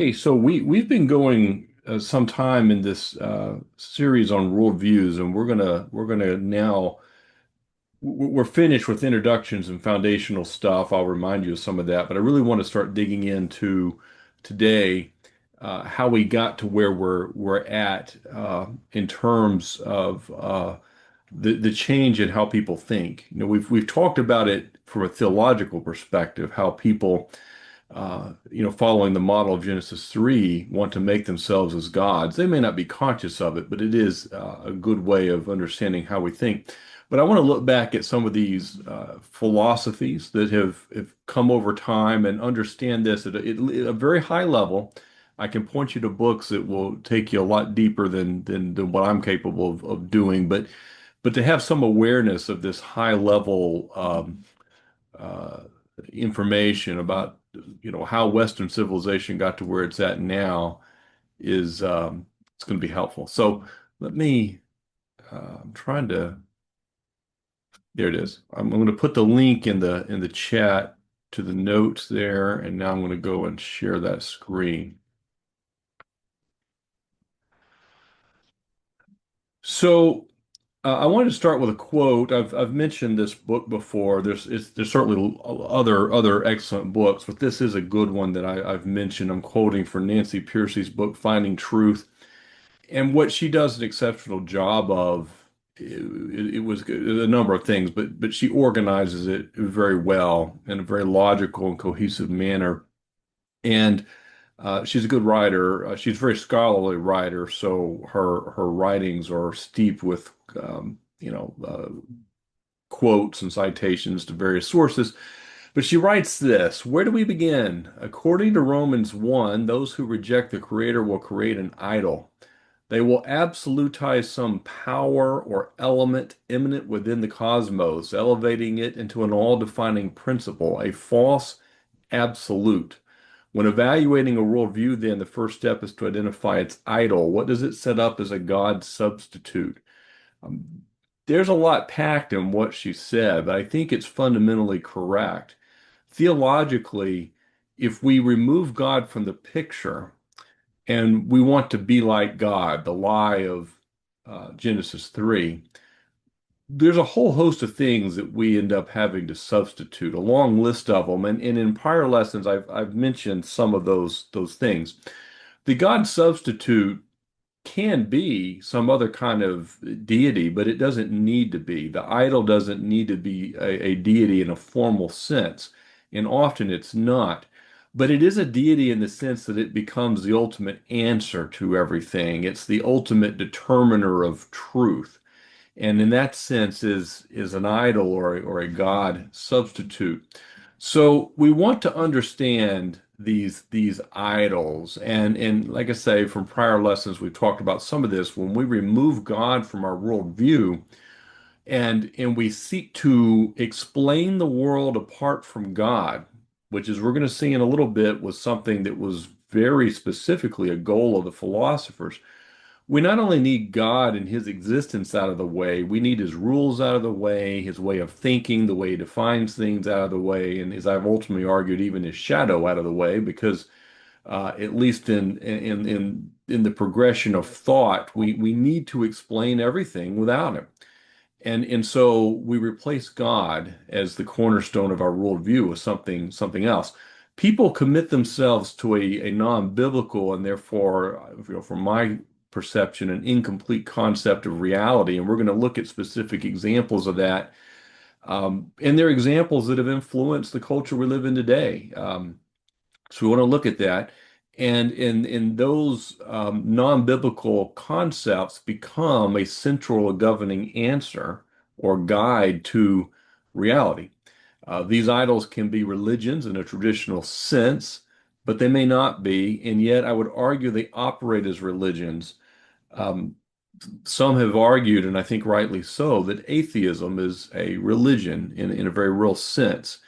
Hey, so we've been going some time in this series on worldviews, and we're gonna now we're finished with introductions and foundational stuff. I'll remind you of some of that, but I really want to start digging into today how we got to where we're at in terms of the change in how people think. We've talked about it from a theological perspective, how people following the model of Genesis 3, want to make themselves as gods. They may not be conscious of it, but it is a good way of understanding how we think. But I want to look back at some of these philosophies that have come over time and understand this at a very high level. I can point you to books that will take you a lot deeper than what I'm capable of doing, but to have some awareness of this high level uh, information about how Western civilization got to where it's at now is it's going to be helpful. So let me I'm trying to there it is. I'm going to put the link in the chat to the notes there, and now I'm going to go and share that screen. So I wanted to start with a quote. I've mentioned this book before. There's certainly other excellent books, but this is a good one that I've mentioned. I'm quoting for Nancy Pearcey's book, Finding Truth, and what she does an exceptional job of. It was a number of things, but she organizes it very well in a very logical and cohesive manner. And she's a good writer. She's a very scholarly writer, so her writings are steeped with quotes and citations to various sources. But she writes this: Where do we begin? According to Romans 1, those who reject the Creator will create an idol. They will absolutize some power or element immanent within the cosmos, elevating it into an all-defining principle, a false absolute. When evaluating a worldview, then the first step is to identify its idol. What does it set up as a God substitute? Um, there's a lot packed in what she said, but I think it's fundamentally correct. Theologically, if we remove God from the picture and we want to be like God, the lie of Genesis 3, there's a whole host of things that we end up having to substitute, a long list of them. And in prior lessons, I've mentioned some of those things. The God substitute can be some other kind of deity, but it doesn't need to be. The idol doesn't need to be a deity in a formal sense, and often it's not. But it is a deity in the sense that it becomes the ultimate answer to everything. It's the ultimate determiner of truth. And in that sense is an idol or a god substitute. So we want to understand these idols, and like I say, from prior lessons we've talked about some of this. When we remove God from our worldview and we seek to explain the world apart from God, which is we're going to see in a little bit was something that was very specifically a goal of the philosophers. We not only need God and his existence out of the way, we need his rules out of the way, his way of thinking, the way he defines things out of the way, and as I've ultimately argued, even his shadow out of the way, because at least in the progression of thought, we need to explain everything without him. And so we replace God as the cornerstone of our worldview with something else. People commit themselves to a non-biblical and therefore, from my perception, an incomplete concept of reality. And we're going to look at specific examples of that. And they're examples that have influenced the culture we live in today. So we want to look at that. And in those non-biblical concepts become a central governing answer or guide to reality. These idols can be religions in a traditional sense, but they may not be. And yet I would argue they operate as religions. Um, some have argued, and I think rightly so, that atheism is a religion in a very real sense.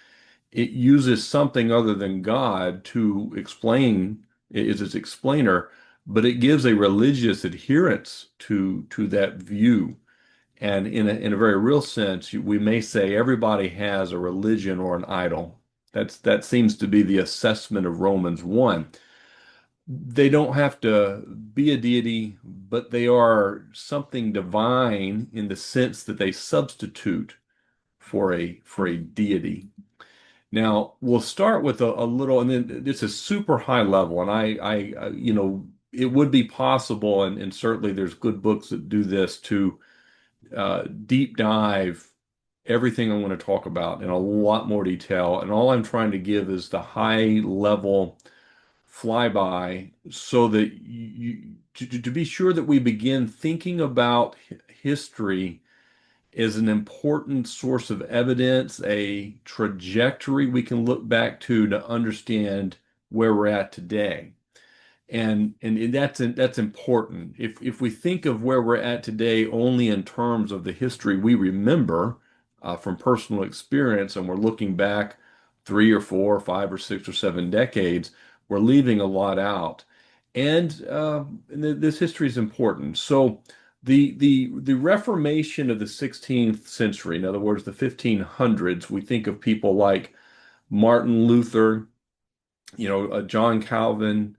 It uses something other than God to explain, it is its explainer, but it gives a religious adherence to that view. And in a very real sense, we may say everybody has a religion or an idol. That seems to be the assessment of Romans 1. They don't have to be a deity, but they are something divine in the sense that they substitute for a deity. Now, we'll start with a little, and then it's a super high level, and it would be possible, and certainly there's good books that do this to deep dive everything I want to talk about in a lot more detail. And all I'm trying to give is the high level flyby so that to be sure that we begin thinking about history as an important source of evidence, a trajectory we can look back to understand where we're at today. And that's important. If we think of where we're at today only in terms of the history we remember from personal experience, and we're looking back 3 or 4 or 5 or 6 or 7 decades, we're leaving a lot out. And this history is important. So the Reformation of the 16th century, in other words, the 1500s, we think of people like Martin Luther, John Calvin,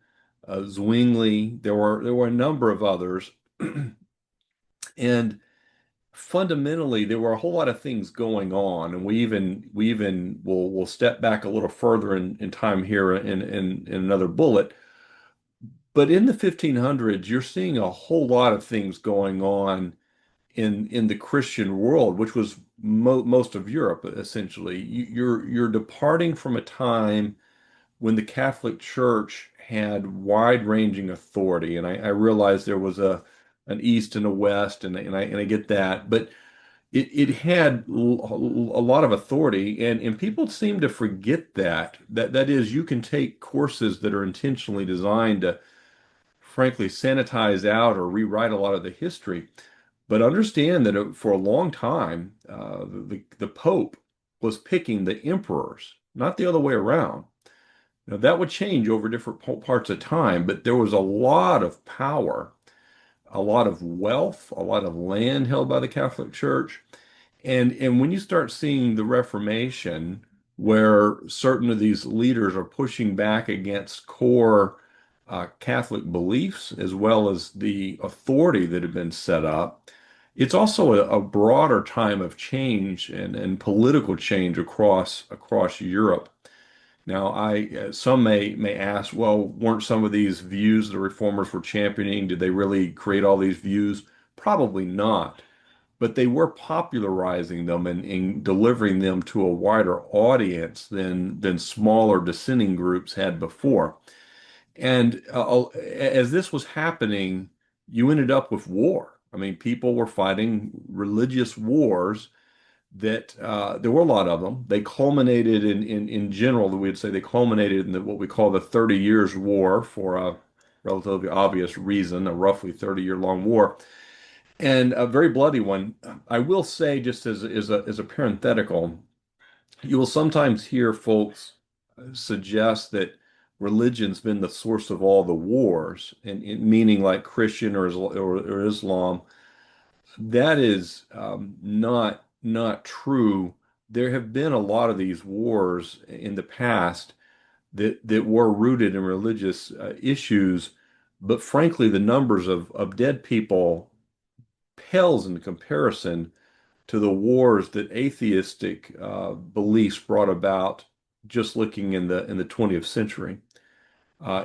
Zwingli. There were a number of others, and fundamentally there were a whole lot of things going on. And we even will step back a little further in time here in another bullet. But in the 1500s, you're seeing a whole lot of things going on in the Christian world, which was most of Europe essentially. You're departing from a time when the Catholic Church had wide-ranging authority, and I realized there was an East and a West, and I get that, but it had a lot of authority, and people seem to forget that is, you can take courses that are intentionally designed to, frankly, sanitize out or rewrite a lot of the history, but understand that for a long time, the Pope was picking the emperors, not the other way around. Now, that would change over different parts of time, but there was a lot of power, a lot of wealth, a lot of land held by the Catholic Church. And when you start seeing the Reformation, where certain of these leaders are pushing back against core Catholic beliefs, as well as the authority that had been set up, it's also a broader time of change and political change across Europe. Now, some may ask, well, weren't some of these views the reformers were championing? Did they really create all these views? Probably not, but they were popularizing them and delivering them to a wider audience than smaller dissenting groups had before. And as this was happening, you ended up with war. I mean, people were fighting religious wars that there were a lot of them. They culminated in general, we'd say they culminated in what we call the 30 Years' War for a relatively obvious reason, a roughly 30-year long war, and a very bloody one. I will say, just as a parenthetical, you will sometimes hear folks suggest that religion's been the source of all the wars, and meaning like Christian or Islam. That is not true. There have been a lot of these wars in the past that were rooted in religious issues, but frankly, the numbers of dead people pales in comparison to the wars that atheistic beliefs brought about just looking in the 20th century.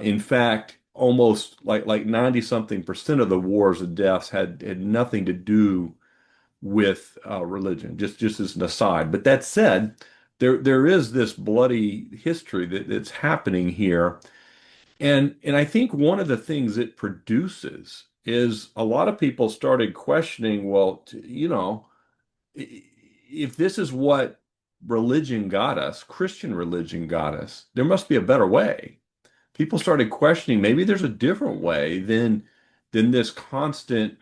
In fact, almost like 90 something percent of the wars and deaths had nothing to do with religion, just as an aside. But that said, there is this bloody history that's happening here. And I think one of the things it produces is a lot of people started questioning, well, if this is what religion got us, Christian religion got us, there must be a better way. People started questioning maybe there's a different way than this constant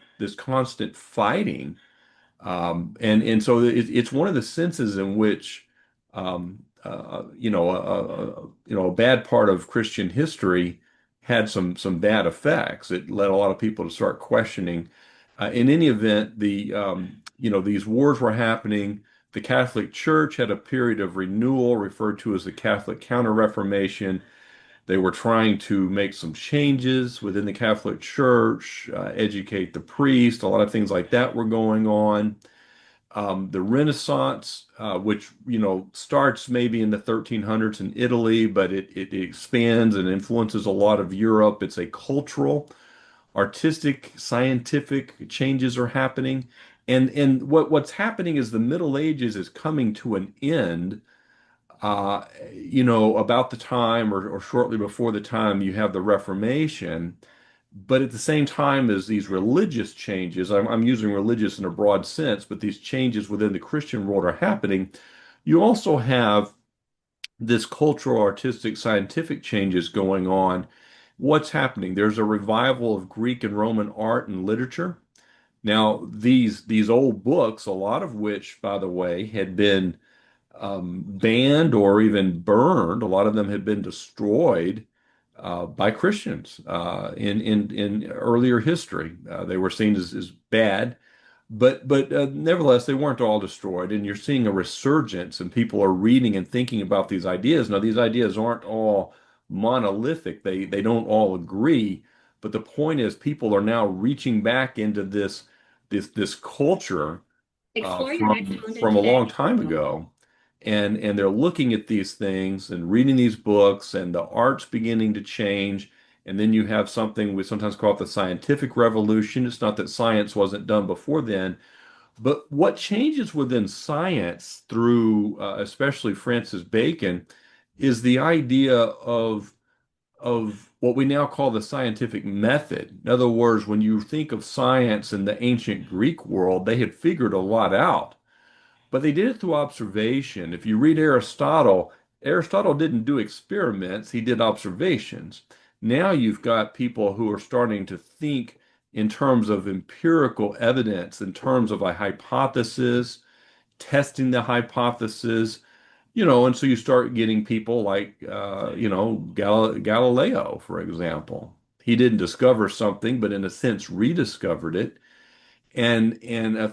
fighting, and so it's one of the senses in which a bad part of Christian history had some bad effects. It led a lot of people to start questioning. In any event, these wars were happening. The Catholic Church had a period of renewal referred to as the Catholic Counter-Reformation. They were trying to make some changes within the Catholic Church, educate the priest. A lot of things like that were going on. The Renaissance, which starts maybe in the 1300s in Italy, but it expands and influences a lot of Europe. It's a cultural, artistic, scientific changes are happening, and what's happening is the Middle Ages is coming to an end. About the time or shortly before the time you have the Reformation. But at the same time as these religious changes, I'm using religious in a broad sense, but these changes within the Christian world are happening. You also have this cultural, artistic, scientific changes going on. What's happening? There's a revival of Greek and Roman art and literature. Now, these old books, a lot of which, by the way, had been banned or even burned. A lot of them had been destroyed by Christians in earlier history. They were seen as bad, but nevertheless, they weren't all destroyed. And you're seeing a resurgence, and people are reading and thinking about these ideas. Now, these ideas aren't all monolithic. They don't all agree. But the point is, people are now reaching back into this culture Explore your next from content a long today. time ago, and they're looking at these things and reading these books, and the art's beginning to change. And then you have something we sometimes call it the scientific revolution. It's not that science wasn't done before then, but what changes within science through especially Francis Bacon is the idea of what we now call the scientific method. In other words, when you think of science in the ancient Greek world, they had figured a lot out, but they did it through observation. If you read Aristotle, Aristotle didn't do experiments, he did observations. Now you've got people who are starting to think in terms of empirical evidence, in terms of a hypothesis, testing the hypothesis, and so you start getting people like, Galileo, for example. He didn't discover something, but in a sense rediscovered it, and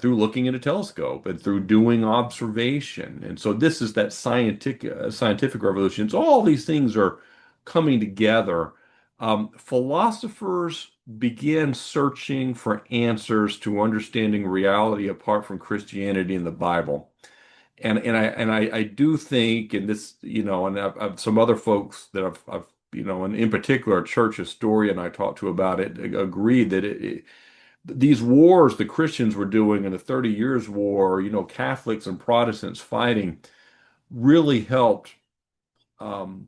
through looking at a telescope and through doing observation. And so this is that scientific revolution. So all these things are coming together. Philosophers began searching for answers to understanding reality apart from Christianity and the Bible. And I do think, and this, and I've some other folks that I've and in particular a church historian I talked to about it agreed that these wars the Christians were doing in the 30 Years' War, Catholics and Protestants fighting, really helped, um,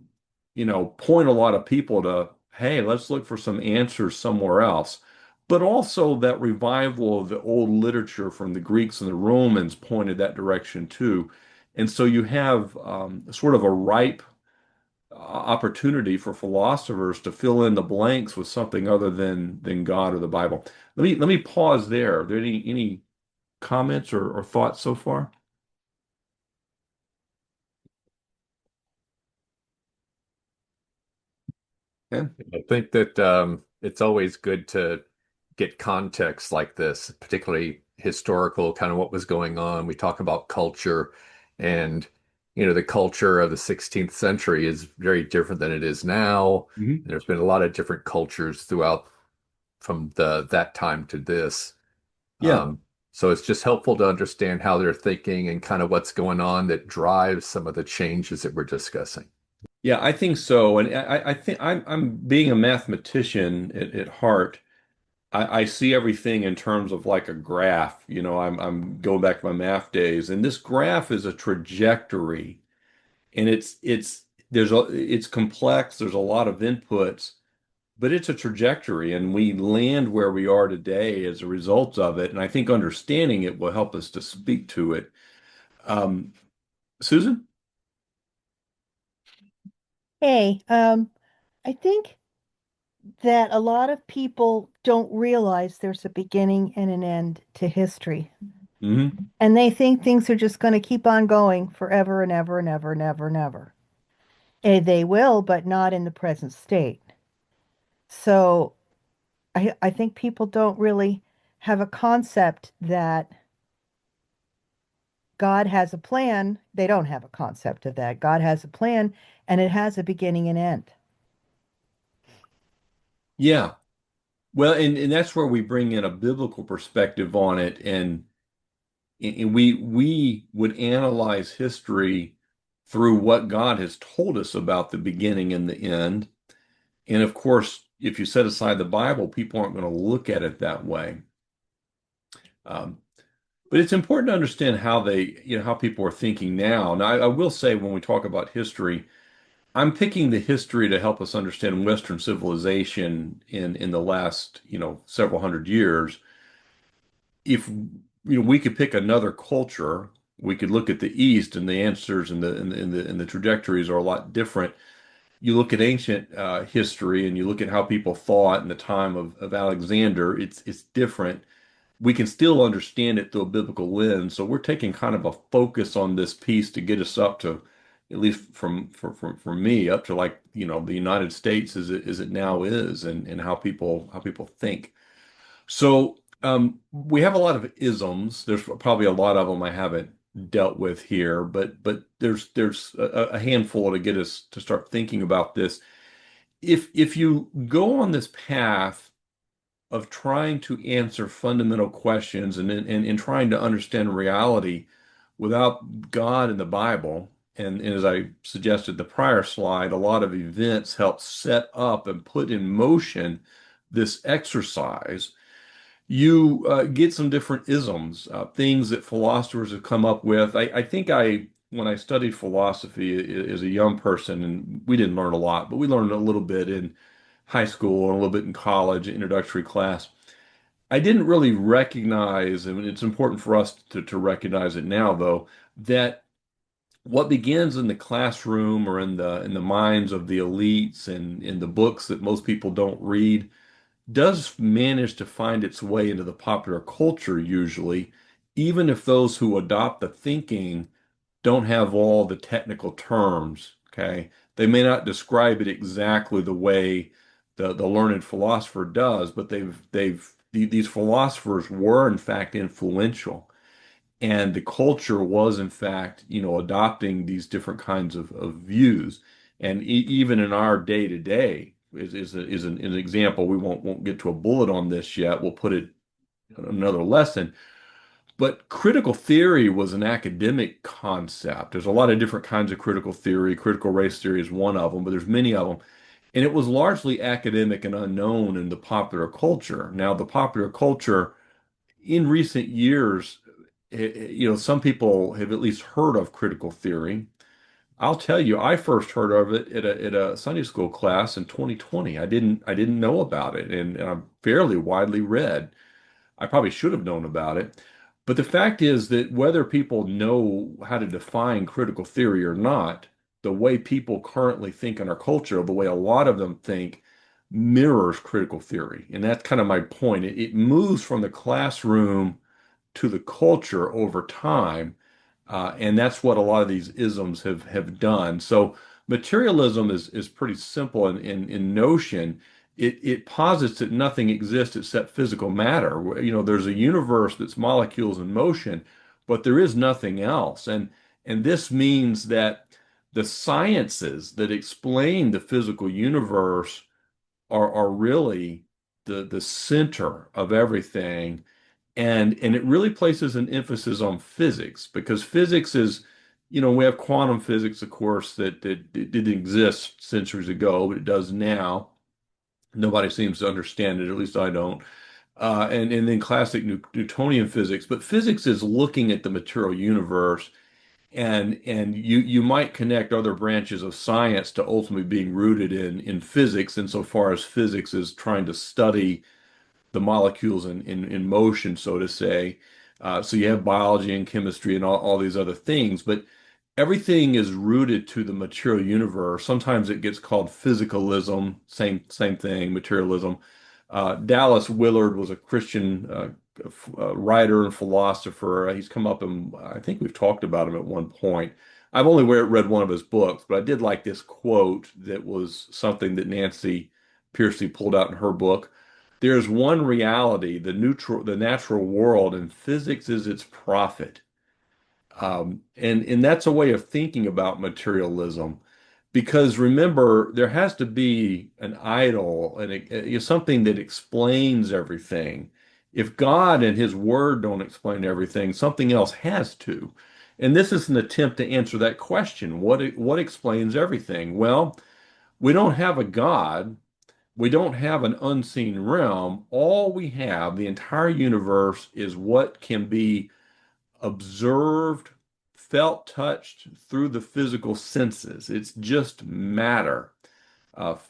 point a lot of people to, hey, let's look for some answers somewhere else. But also that revival of the old literature from the Greeks and the Romans pointed that direction too. And so you have sort of a ripe opportunity for philosophers to fill in the blanks with something other than God or the Bible. Let me pause there. Are there any comments or thoughts so far? Yeah. I think that it's always good to get context like this, particularly historical, kind of what was going on. We talk about culture, and the culture of the 16th century is very different than it is now. Mhm. There's been a lot of different cultures throughout from the that time to this. Yeah. So it's just helpful to understand how they're thinking and kind of what's going on that drives some of the changes that we're discussing. Yeah, I think so. And I think I'm being a mathematician at heart. I see everything in terms of like a graph. I'm going back to my math days, and this graph is a trajectory, and it's complex. There's a lot of inputs, but it's a trajectory, and we land where we are today as a result of it. And I think understanding it will help us to speak to it. Um, Susan? Hey, I think that a lot of people don't realize there's a beginning and an end to history. Hmm. And they think things are just going to keep on going forever and ever and ever and ever and ever. And they will, but not in the present state. So I think people don't really have a concept that God has a plan. They don't have a concept of that. God has a plan and it has a beginning and end. Yeah. Well, and that's where we bring in a biblical perspective on it, and we would analyze history through what God has told us about the beginning and the end. And of course, if you set aside the Bible, people aren't going to look at it that way. Um, but it's important to understand how how people are thinking now. Now, I will say when we talk about history, I'm picking the history to help us understand Western civilization in the last, several hundred years. If we could pick another culture, we could look at the East, and the answers and the trajectories are a lot different. You look at ancient history, and you look at how people thought in the time of Alexander. It's different. We can still understand it through a biblical lens. So we're taking kind of a focus on this piece to get us up to, at least for me, up to like, the United States as it now is, and how people think. So we have a lot of isms. There's probably a lot of them I haven't dealt with here, but there's a handful to get us to start thinking about this. If you go on this path of trying to answer fundamental questions and trying to understand reality without God and the Bible, and as I suggested the prior slide, a lot of events help set up and put in motion this exercise. You get some different isms, things that philosophers have come up with. I think when I studied philosophy as a young person, and we didn't learn a lot, but we learned a little bit in high school and a little bit in college, introductory class. I didn't really recognize, and it's important for us to recognize it now, though, that what begins in the classroom or in the minds of the elites and in the books that most people don't read does manage to find its way into the popular culture usually, even if those who adopt the thinking don't have all the technical terms, okay? They may not describe it exactly the way the learned philosopher does, but these philosophers were in fact influential. And the culture was in fact, adopting these different kinds of views. And even in our day to day is an example. We won't get to a bullet on this yet. We'll put it in another lesson. But critical theory was an academic concept. There's a lot of different kinds of critical theory. Critical race theory is one of them, but there's many of them. And it was largely academic and unknown in the popular culture. Now, the popular culture in recent years, some people have at least heard of critical theory. I'll tell you, I first heard of it at a Sunday school class in 2020. I didn't know about it, and I'm fairly widely read. I probably should have known about it. But the fact is that whether people know how to define critical theory or not, the way people currently think in our culture, the way a lot of them think, mirrors critical theory. And that's kind of my point. It moves from the classroom to the culture over time. And that's what a lot of these isms have done. So materialism is pretty simple in notion. It posits that nothing exists except physical matter. There's a universe that's molecules in motion, but there is nothing else. And this means that the sciences that explain the physical universe are really the center of everything. And it really places an emphasis on physics because physics is, we have quantum physics, of course, that didn't exist centuries ago, but it does now. Nobody seems to understand it, at least I don't. And then classic Newtonian physics. But physics is looking at the material universe, and you might connect other branches of science to ultimately being rooted in physics, insofar as physics is trying to study the molecules in motion, so to say. So you have biology and chemistry and all these other things, but everything is rooted to the material universe. Sometimes it gets called physicalism, same thing, materialism. Dallas Willard was a Christian writer and philosopher. He's come up, and I think we've talked about him at one point. I've only read one of his books, but I did like this quote that was something that Nancy Piercy pulled out in her book. There's one reality, the natural world, and physics is its prophet. And that's a way of thinking about materialism because remember, there has to be an idol and something that explains everything. If God and His Word don't explain everything, something else has to. And this is an attempt to answer that question. What explains everything? Well, we don't have a God. We don't have an unseen realm. All we have, the entire universe, is what can be observed, felt, touched through the physical senses. It's just matter,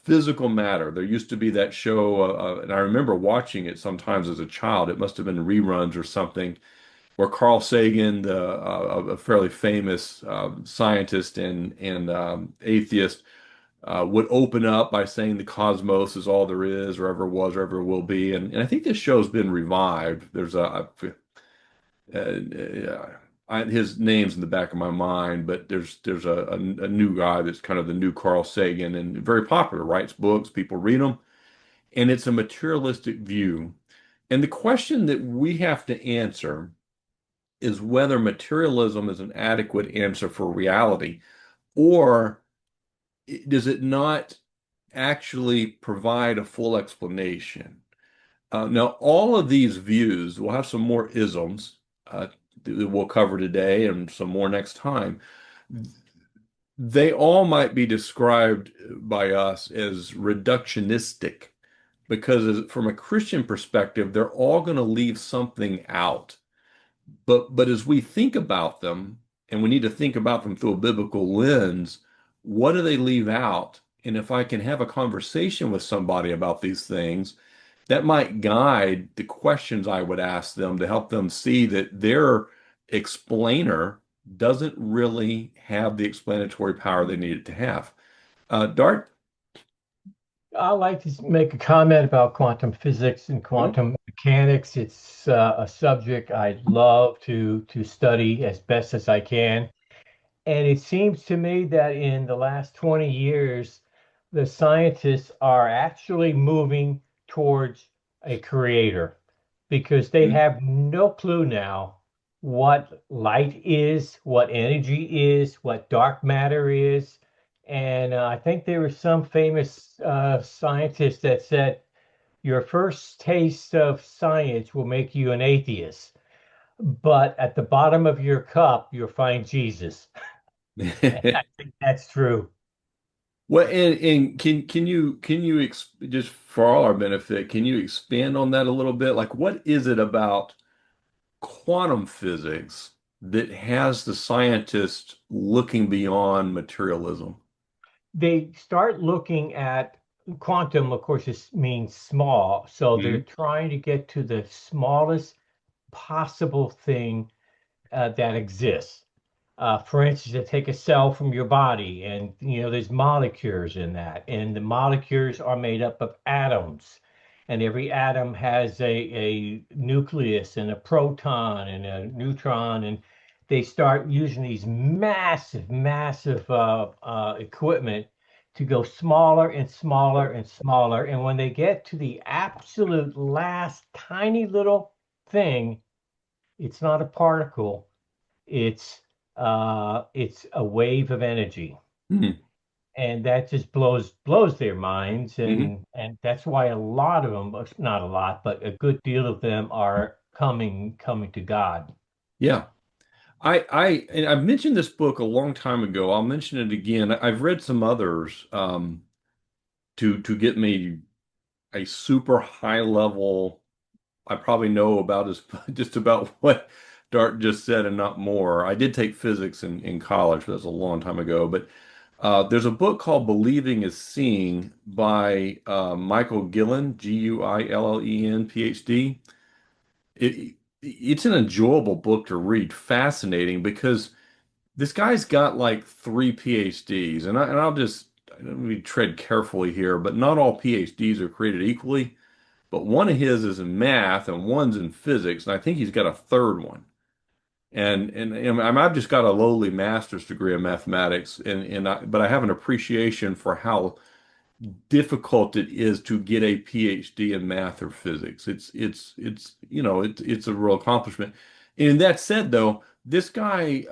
physical matter. There used to be that show, and I remember watching it sometimes as a child. It must have been reruns or something, where Carl Sagan, a fairly famous scientist and atheist, would open up by saying the cosmos is all there is, or ever was, or ever will be. And I think this show's been revived. There's his name's in the back of my mind, but there's a new guy that's kind of the new Carl Sagan and very popular, writes books, people read them, and it's a materialistic view. And the question that we have to answer is whether materialism is an adequate answer for reality, or does it not actually provide a full explanation? Now, all of these views, we'll have some more isms that we'll cover today and some more next time. They all might be described by us as reductionistic because, from a Christian perspective, they're all going to leave something out. But as we think about them, and we need to think about them through a biblical lens, what do they leave out? And if I can have a conversation with somebody about these things, that might guide the questions I would ask them to help them see that their explainer doesn't really have the explanatory power they need it to have. Dart? I'd like to make a comment about quantum physics and Oh, quantum mechanics. It's a subject I'd love to study as best as I can. And it seems to me that in the last 20 years, the scientists are actually moving towards a creator because they mhm. have no clue now what light is, what energy is, what dark matter is. And I think there was some famous scientist that said, your first taste of science will make you an atheist, but at the bottom of your cup, you'll find Jesus. I think that's true. Well, and can you just for all our benefit, can you expand on that a little bit? Like, what is it about quantum physics that has the scientists looking beyond materialism? They start looking at quantum, of course, it means small. So they're Mhm. trying to get to the smallest possible thing that exists. For instance, to take a cell from your body, and there's molecules in that, and the molecules are made up of atoms, and every atom has a nucleus and a proton and a neutron, and they start using these massive, massive equipment to go smaller and smaller and smaller. And when they get to the absolute last tiny little thing, it's not a particle, it's a wave of energy, Mhm. and that just blows their minds, Mhm. and that's why a lot of them, not a lot, but a good deal of them are coming to God. Yeah. And I've mentioned this book a long time ago. I'll mention it again. I've read some others to get me a super high level. I probably know about as just about what Dart just said and not more. I did take physics in college, but that's a long time ago. But there's a book called Believing is Seeing by Michael Gillen, Guillen, PhD. It's an enjoyable book to read, fascinating because this guy's got like three PhDs, and I'll just let me tread carefully here, but not all PhDs are created equally. But one of his is in math and one's in physics, and I think he's got a third one. And I've just got a lowly master's degree in mathematics, but I have an appreciation for how difficult it is to get a PhD in math or physics. It's a real accomplishment. And that said, though, this guy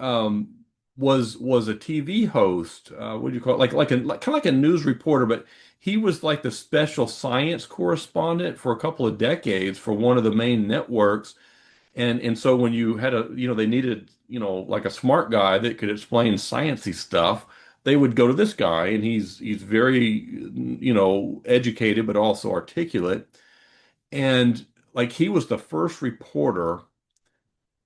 was a TV host. What do you call it? Kind of like a news reporter, but he was like the special science correspondent for a couple of decades for one of the main networks. And so when you had they needed, like a smart guy that could explain sciencey stuff, they would go to this guy, and he's very, educated but also articulate. And like he was the first reporter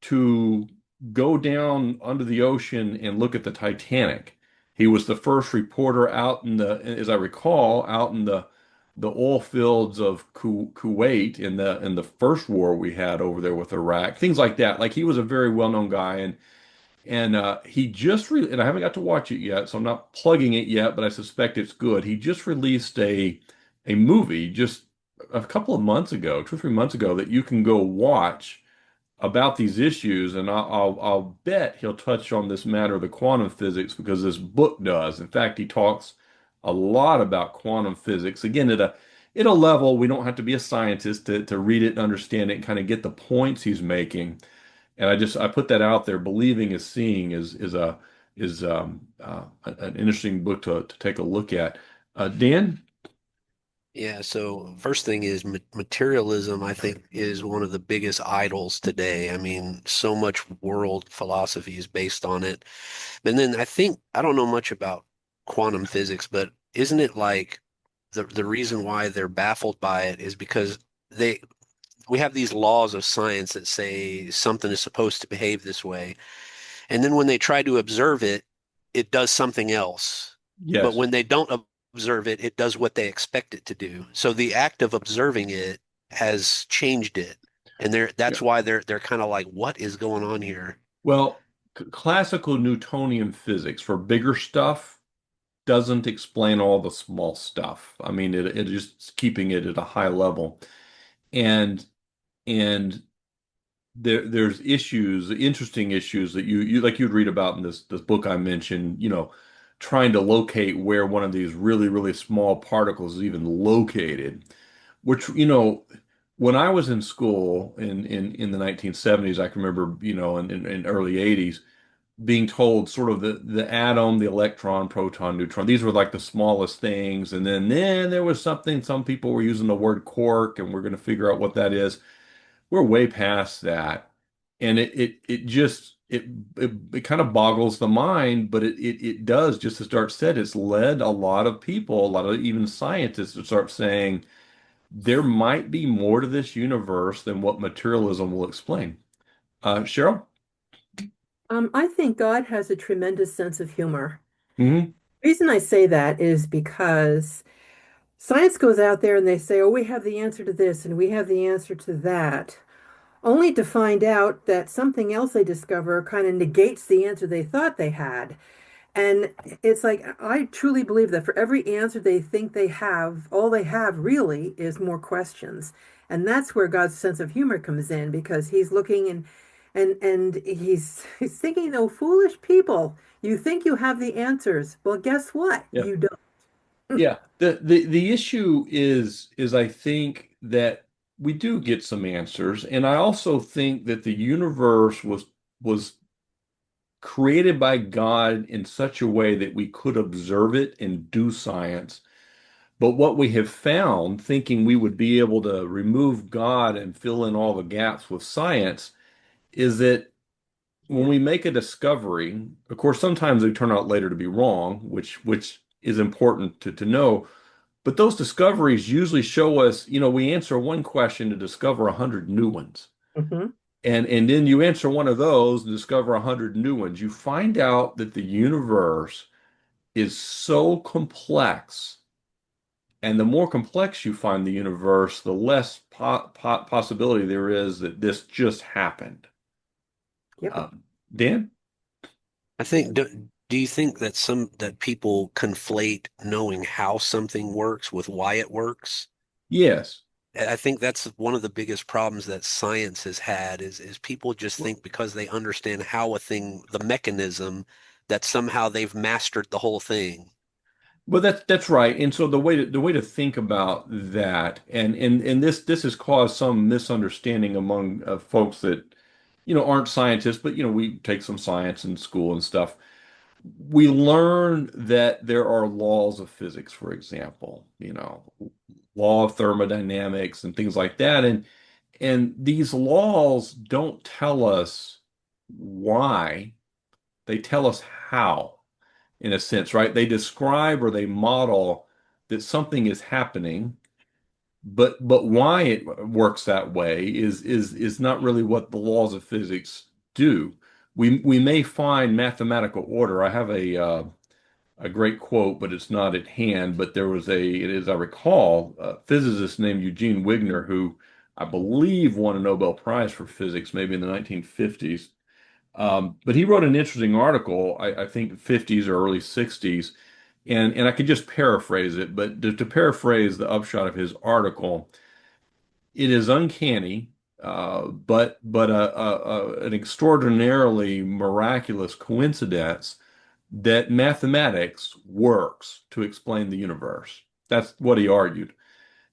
to go down under the ocean and look at the Titanic. He was the first reporter out as I recall, out in the oil fields of Kuwait in the first war we had over there with Iraq, things like that. Like he was a very well-known guy, and he just and I haven't got to watch it yet, so I'm not plugging it yet, but I suspect it's good. He just released a movie just a couple of months ago, 2 or 3 months ago, that you can go watch about these issues, and I'll bet he'll touch on this matter of the quantum physics because this book does. In fact, he talks a lot about quantum physics. Again, at a level we don't have to be a scientist to read it and understand it and kind of get the points he's making. And I put that out there. Believing is seeing is an interesting book to take a look at. Dan? Yeah, so first thing is materialism, I think, is one of the biggest idols today. I mean, so much world philosophy is based on it. And then I don't know much about quantum physics, but isn't it like the reason why they're baffled by it is because they we have these laws of science that say something is supposed to behave this way. And then when they try to observe it, it does something else. But Yes. when they don't observe it, it does what they expect it to do. So the act of observing it has changed it. And Yeah. that's why they're kind of like, what is going on here? Well, classical Newtonian physics for bigger stuff doesn't explain all the small stuff. I mean, it just keeping it at a high level. And and there's issues, interesting issues that you like you'd read about in this book I mentioned, trying to locate where one of these really, really small particles is even located, which, when I was in school in the 1970s, I can remember, in early 80s, being told sort of the atom, the electron, proton, neutron, these were like the smallest things. And then there was something, some people were using the word quark, and we're going to figure out what that is. We're way past that. And it just it kind of boggles the mind, but it does, just as Dart said, it's led a lot of people, a lot of even scientists to start saying there might be more to this universe than what materialism will explain. Cheryl? I think God has a tremendous sense of humor. Hmm. Reason I say that is because science goes out there and they say, oh, we have the answer to this and we have the answer to that, only to find out that something else they discover kind of negates the answer they thought they had. And it's like, I truly believe that for every answer they think they have, all they have really is more questions. And that's where God's sense of humor comes in because he's looking and he's thinking, oh, foolish people, you think you have the answers. Well, guess what? Yeah. You don't. Yeah. The issue is I think that we do get some answers, and I also think that the universe was created by God in such a way that we could observe it and do science. But what we have found, thinking we would be able to remove God and fill in all the gaps with science, is that when Yeah. we make a discovery, of course, sometimes they turn out later to be wrong, which is important to know. But those discoveries usually show us, we answer one question to discover 100 new ones. Hmm. And then you answer one of those and discover 100 new ones. You find out that the universe is so complex. And the more complex you find the universe, the less possibility there is that this just happened. Yep. Dan? I think do you think that that people conflate knowing how something works with why it works? Yes. I think that's one of the biggest problems that science has had is people just think because they understand how a thing, the mechanism, that somehow they've mastered the whole thing. Well, that's right. And so the way to think about that, and this has caused some misunderstanding among folks that aren't scientists, but we take some science in school and stuff. we learn that there are laws of physics, for example, law of thermodynamics and things like that. And these laws don't tell us why, they tell us how, in a sense, right? They describe or they model that something is happening, but why it works that way is not really what the laws of physics do. We may find mathematical order. I have a great quote, but it's not at hand. But there was as I recall, a physicist named Eugene Wigner who I believe won a Nobel Prize for physics, maybe in the 1950s. But he wrote an interesting article, I think 50s or early 60s, and I could just paraphrase it, but to paraphrase the upshot of his article, it is uncanny, but an extraordinarily miraculous coincidence that mathematics works to explain the universe. That's what he argued.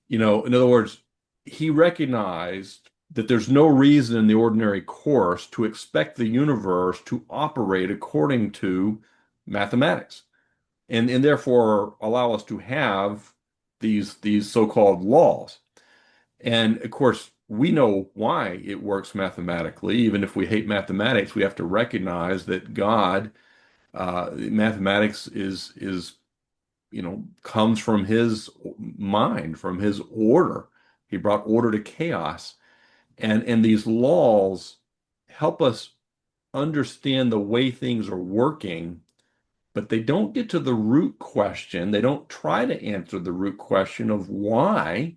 In other words, he recognized that there's no reason in the ordinary course to expect the universe to operate according to mathematics and therefore allow us to have these so-called laws. And of course, we know why it works mathematically. Even if we hate mathematics, we have to recognize that God, mathematics comes from his mind, from his order. He brought order to chaos. And these laws help us understand the way things are working, but they don't get to the root question. They don't try to answer the root question of why,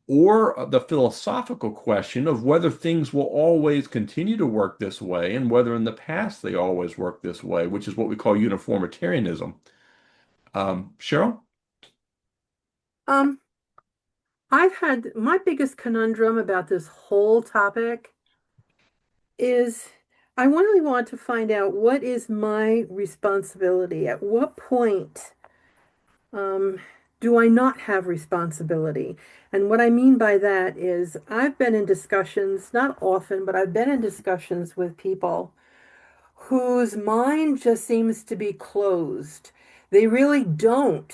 or the philosophical question of whether things will always continue to work this way and whether in the past they always worked this way, which is what we call uniformitarianism. Cheryl? Um, I've had my biggest conundrum about this whole topic is I really want to find out what is my responsibility. At what point um, do I not have responsibility? And what I mean by that is I've been in discussions, not often, but I've been in discussions with people whose mind just seems to be closed. They really don't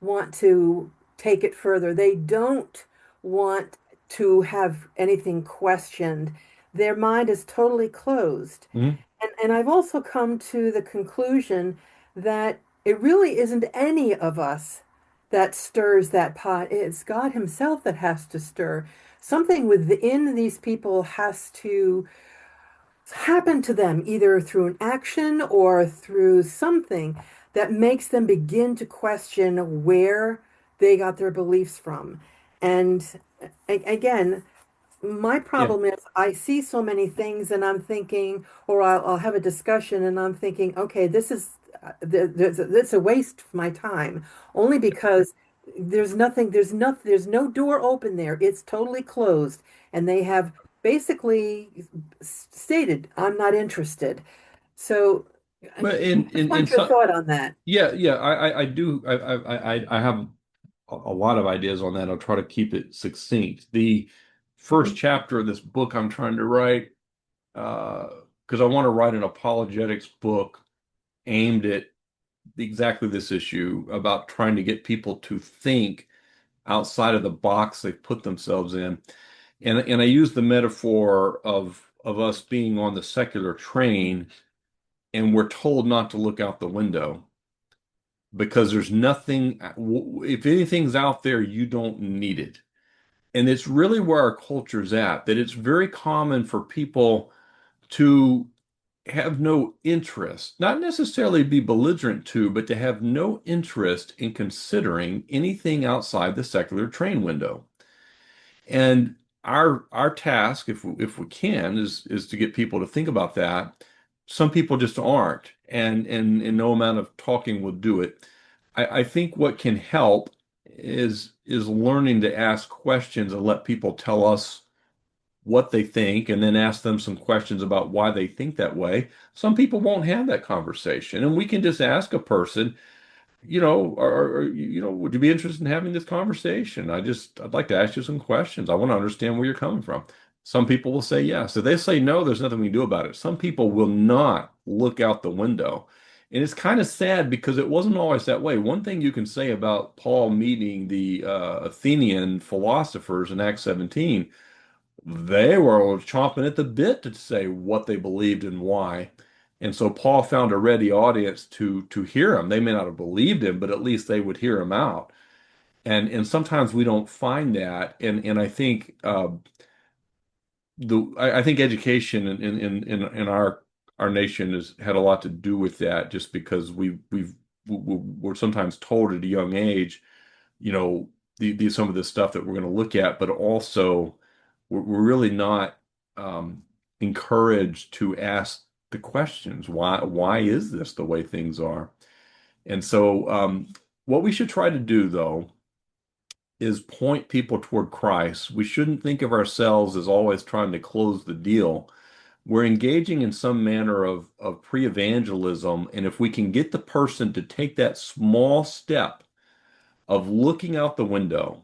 want to take it further. They don't want to have anything questioned. Their mind is totally closed. Mhm. And I've also come to the conclusion that it really isn't any of us that stirs that pot. It's God Himself that has to stir. Something within these people has to happen to them, either through an action or through something that makes them begin to question where they got their beliefs from. And again, my Yeah. problem is I see so many things and I'm thinking, or I'll have a discussion and I'm thinking, okay, this is that's a waste of my time, only because there's no door open there. It's totally closed, and they have basically stated, I'm not interested. So I But just in want your some, thought on that. yeah, yeah, I do. I have a lot of ideas on that. I'll try to keep it succinct. The first chapter of this book I'm trying to write, because I want to write an apologetics book aimed at exactly this issue about trying to get people to think outside of the box they put themselves in. And I use the metaphor of us being on the secular train and we're told not to look out the window because there's nothing, if anything's out there, you don't need it. And it's really where our culture's at, that it's very common for people to have no interest, not necessarily be belligerent to, but to have no interest in considering anything outside the secular train window. And our task, if we can, is to get people to think about that. Some people just aren't, and no amount of talking will do it. I think what can help is learning to ask questions and let people tell us what they think, and then ask them some questions about why they think that way. Some people won't have that conversation, and we can just ask a person, would you be interested in having this conversation? I'd like to ask you some questions. I want to understand where you're coming from. Some people will say yes. If they say no, there's nothing we can do about it. Some people will not look out the window. And it's kind of sad because it wasn't always that way. One thing you can say about Paul meeting the Athenian philosophers in Acts 17, they were chomping at the bit to say what they believed and why. And so Paul found a ready audience to hear him. They may not have believed him, but at least they would hear him out. And sometimes we don't find that. And I think I think education in our nation has had a lot to do with that, just because we're sometimes told at a young age, you know, some of the stuff that we're going to look at, but also we're really not um, encouraged to ask the questions. Why is this the way things are? And so what we should try to do, though, is point people toward Christ. We shouldn't think of ourselves as always trying to close the deal. We're engaging in some manner of pre-evangelism, and if we can get the person to take that small step of looking out the window,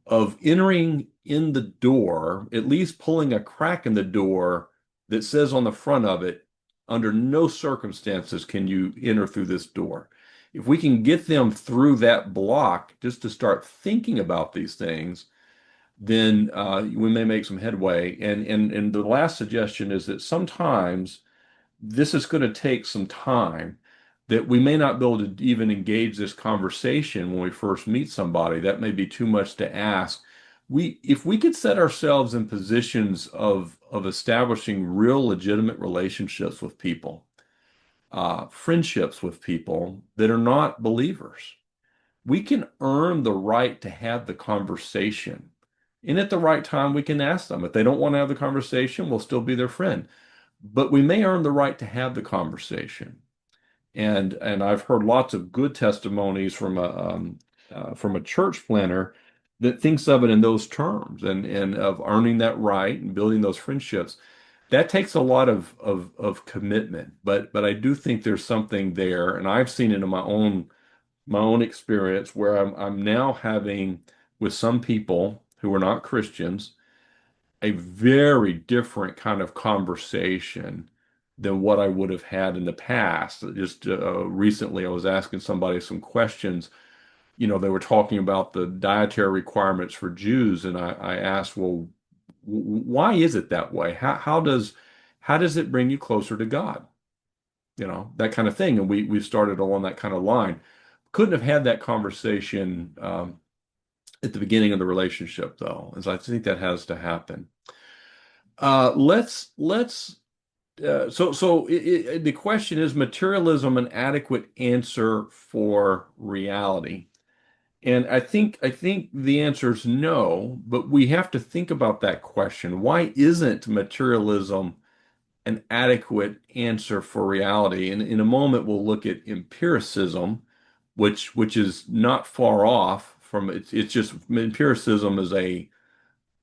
of entering in the door, at least pulling a crack in the door that says on the front of it, under no circumstances can you enter through this door. If we can get them through that block just to start thinking about these things, then we may make some headway. And the last suggestion is that sometimes this is going to take some time, that we may not be able to even engage this conversation when we first meet somebody. That may be too much to ask. If we could set ourselves in positions of establishing real legitimate relationships with people, friendships with people that are not believers, we can earn the right to have the conversation. And at the right time, we can ask them. If they don't want to have the conversation, we'll still be their friend. But we may earn the right to have the conversation. And I've heard lots of good testimonies from a church planner that thinks of it in those terms, and of earning that right and building those friendships. That takes a lot of commitment, but I do think there's something there, and I've seen it in my own experience, where I'm now having, with some people who are not Christians, a very different kind of conversation than what I would have had in the past. Just recently, I was asking somebody some questions. They were talking about the dietary requirements for Jews, and I asked, well, why is it that way? How does it bring you closer to God? That kind of thing. And we started along that kind of line. Couldn't have had that conversation at the beginning of the relationship, though, as I think that has to happen. Let's the question is, materialism an adequate answer for reality? And I think the answer is no, but we have to think about that question. Why isn't materialism an adequate answer for reality? And in a moment, we'll look at empiricism, which is not far off from it. It's just empiricism is a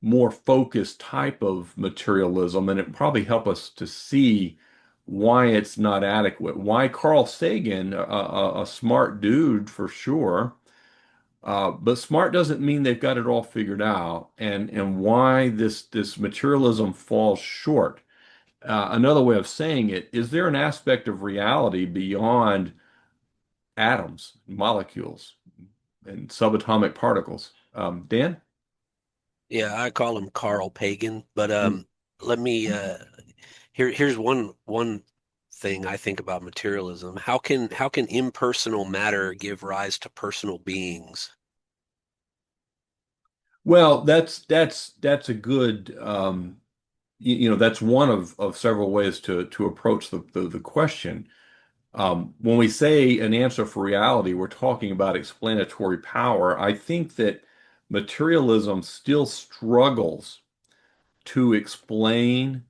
more focused type of materialism, and it probably help us to see why it's not adequate. Why Carl Sagan, a smart dude for sure, but smart doesn't mean they've got it all figured out, and why this materialism falls short. Another way of saying it, is there an aspect of reality beyond atoms, molecules, and subatomic particles? Dan? Yeah, I call him Carl Pagan, but Mm. let me here's one thing I think about materialism. How can impersonal matter give rise to personal beings? Well, that's a good that's one of several ways to approach the question. When we say an answer for reality, we're talking about explanatory power. I think that materialism still struggles to explain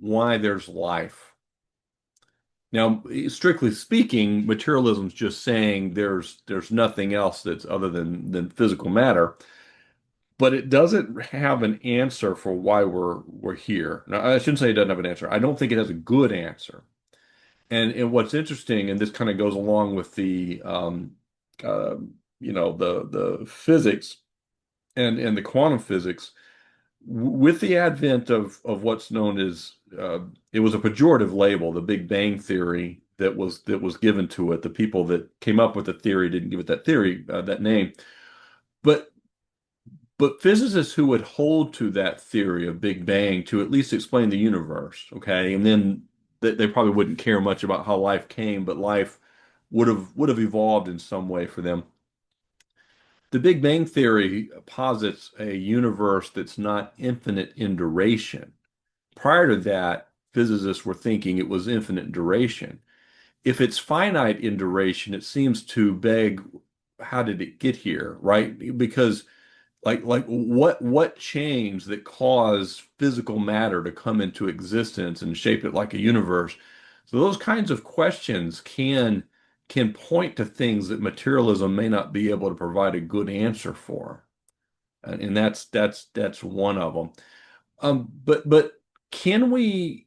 why there's life. Now, strictly speaking, materialism is just saying there's nothing else that's other than physical matter, but it doesn't have an answer for why we're here. Now, I shouldn't say it doesn't have an answer. I don't think it has a good answer. And what's interesting, and this kind of goes along with the uh, the physics and the quantum physics, with the advent of what's known as it was a pejorative label, the Big Bang Theory, that was given to it. The people that came up with the theory didn't give it that theory, that name. But physicists who would hold to that theory of Big Bang to at least explain the universe, okay, and then they probably wouldn't care much about how life came, but life would have evolved in some way for them. The Big Bang theory posits a universe that's not infinite in duration. Prior to that, physicists were thinking it was infinite duration. If it's finite in duration, it seems to beg, how did it get here, right? Because what changed that caused physical matter to come into existence and shape it like a universe? So those kinds of questions can point to things that materialism may not be able to provide a good answer for. And that's one of them. But can we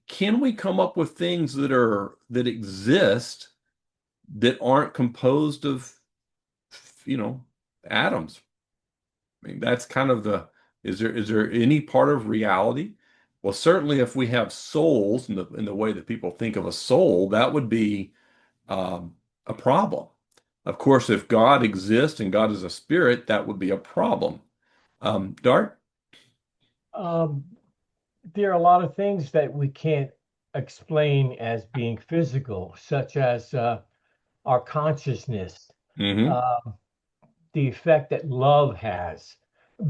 come up with things that exist that aren't composed of, you know, atoms? I mean, that's kind of is there any part of reality? Well, certainly if we have souls in the way that people think of a soul, that would be a problem. Of course, if God exists and God is a spirit, that would be a problem. Dart? Um, there are a lot of things that we can't explain as being physical, such as our consciousness, Hmm. uh, the effect that love has,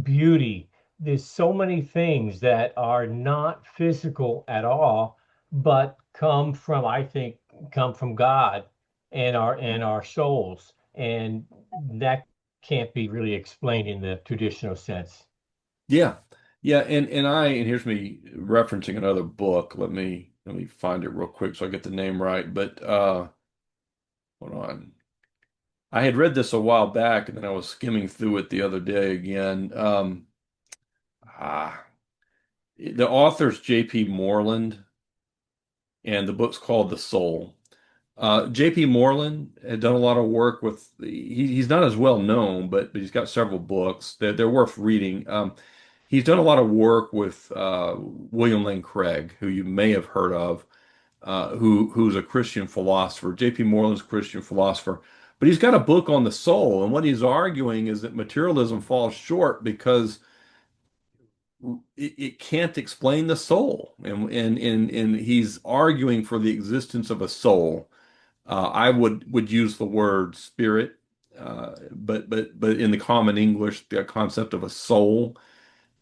beauty. There's so many things that are not physical at all, but I think, come from God and our souls, and that can't be really explained in the traditional sense. Yeah. Yeah, and here's me referencing another book. Let me find it real quick so I get the name right. But hold on. I had read this a while back, and then I was skimming through it the other day again. Ah, the author's J.P. Moreland, and the book's called The Soul. J.P. Moreland had done a lot of work with. He's not as well known, but he's got several books. They're worth reading. He's done a lot of work with William Lane Craig, who you may have heard of, who's a Christian philosopher. J.P. Moreland's a Christian philosopher, but he's got a book on the soul, and what he's arguing is that materialism falls short because it can't explain the soul, and he's arguing for the existence of a soul. I would use the word spirit, but in the common English, the concept of a soul.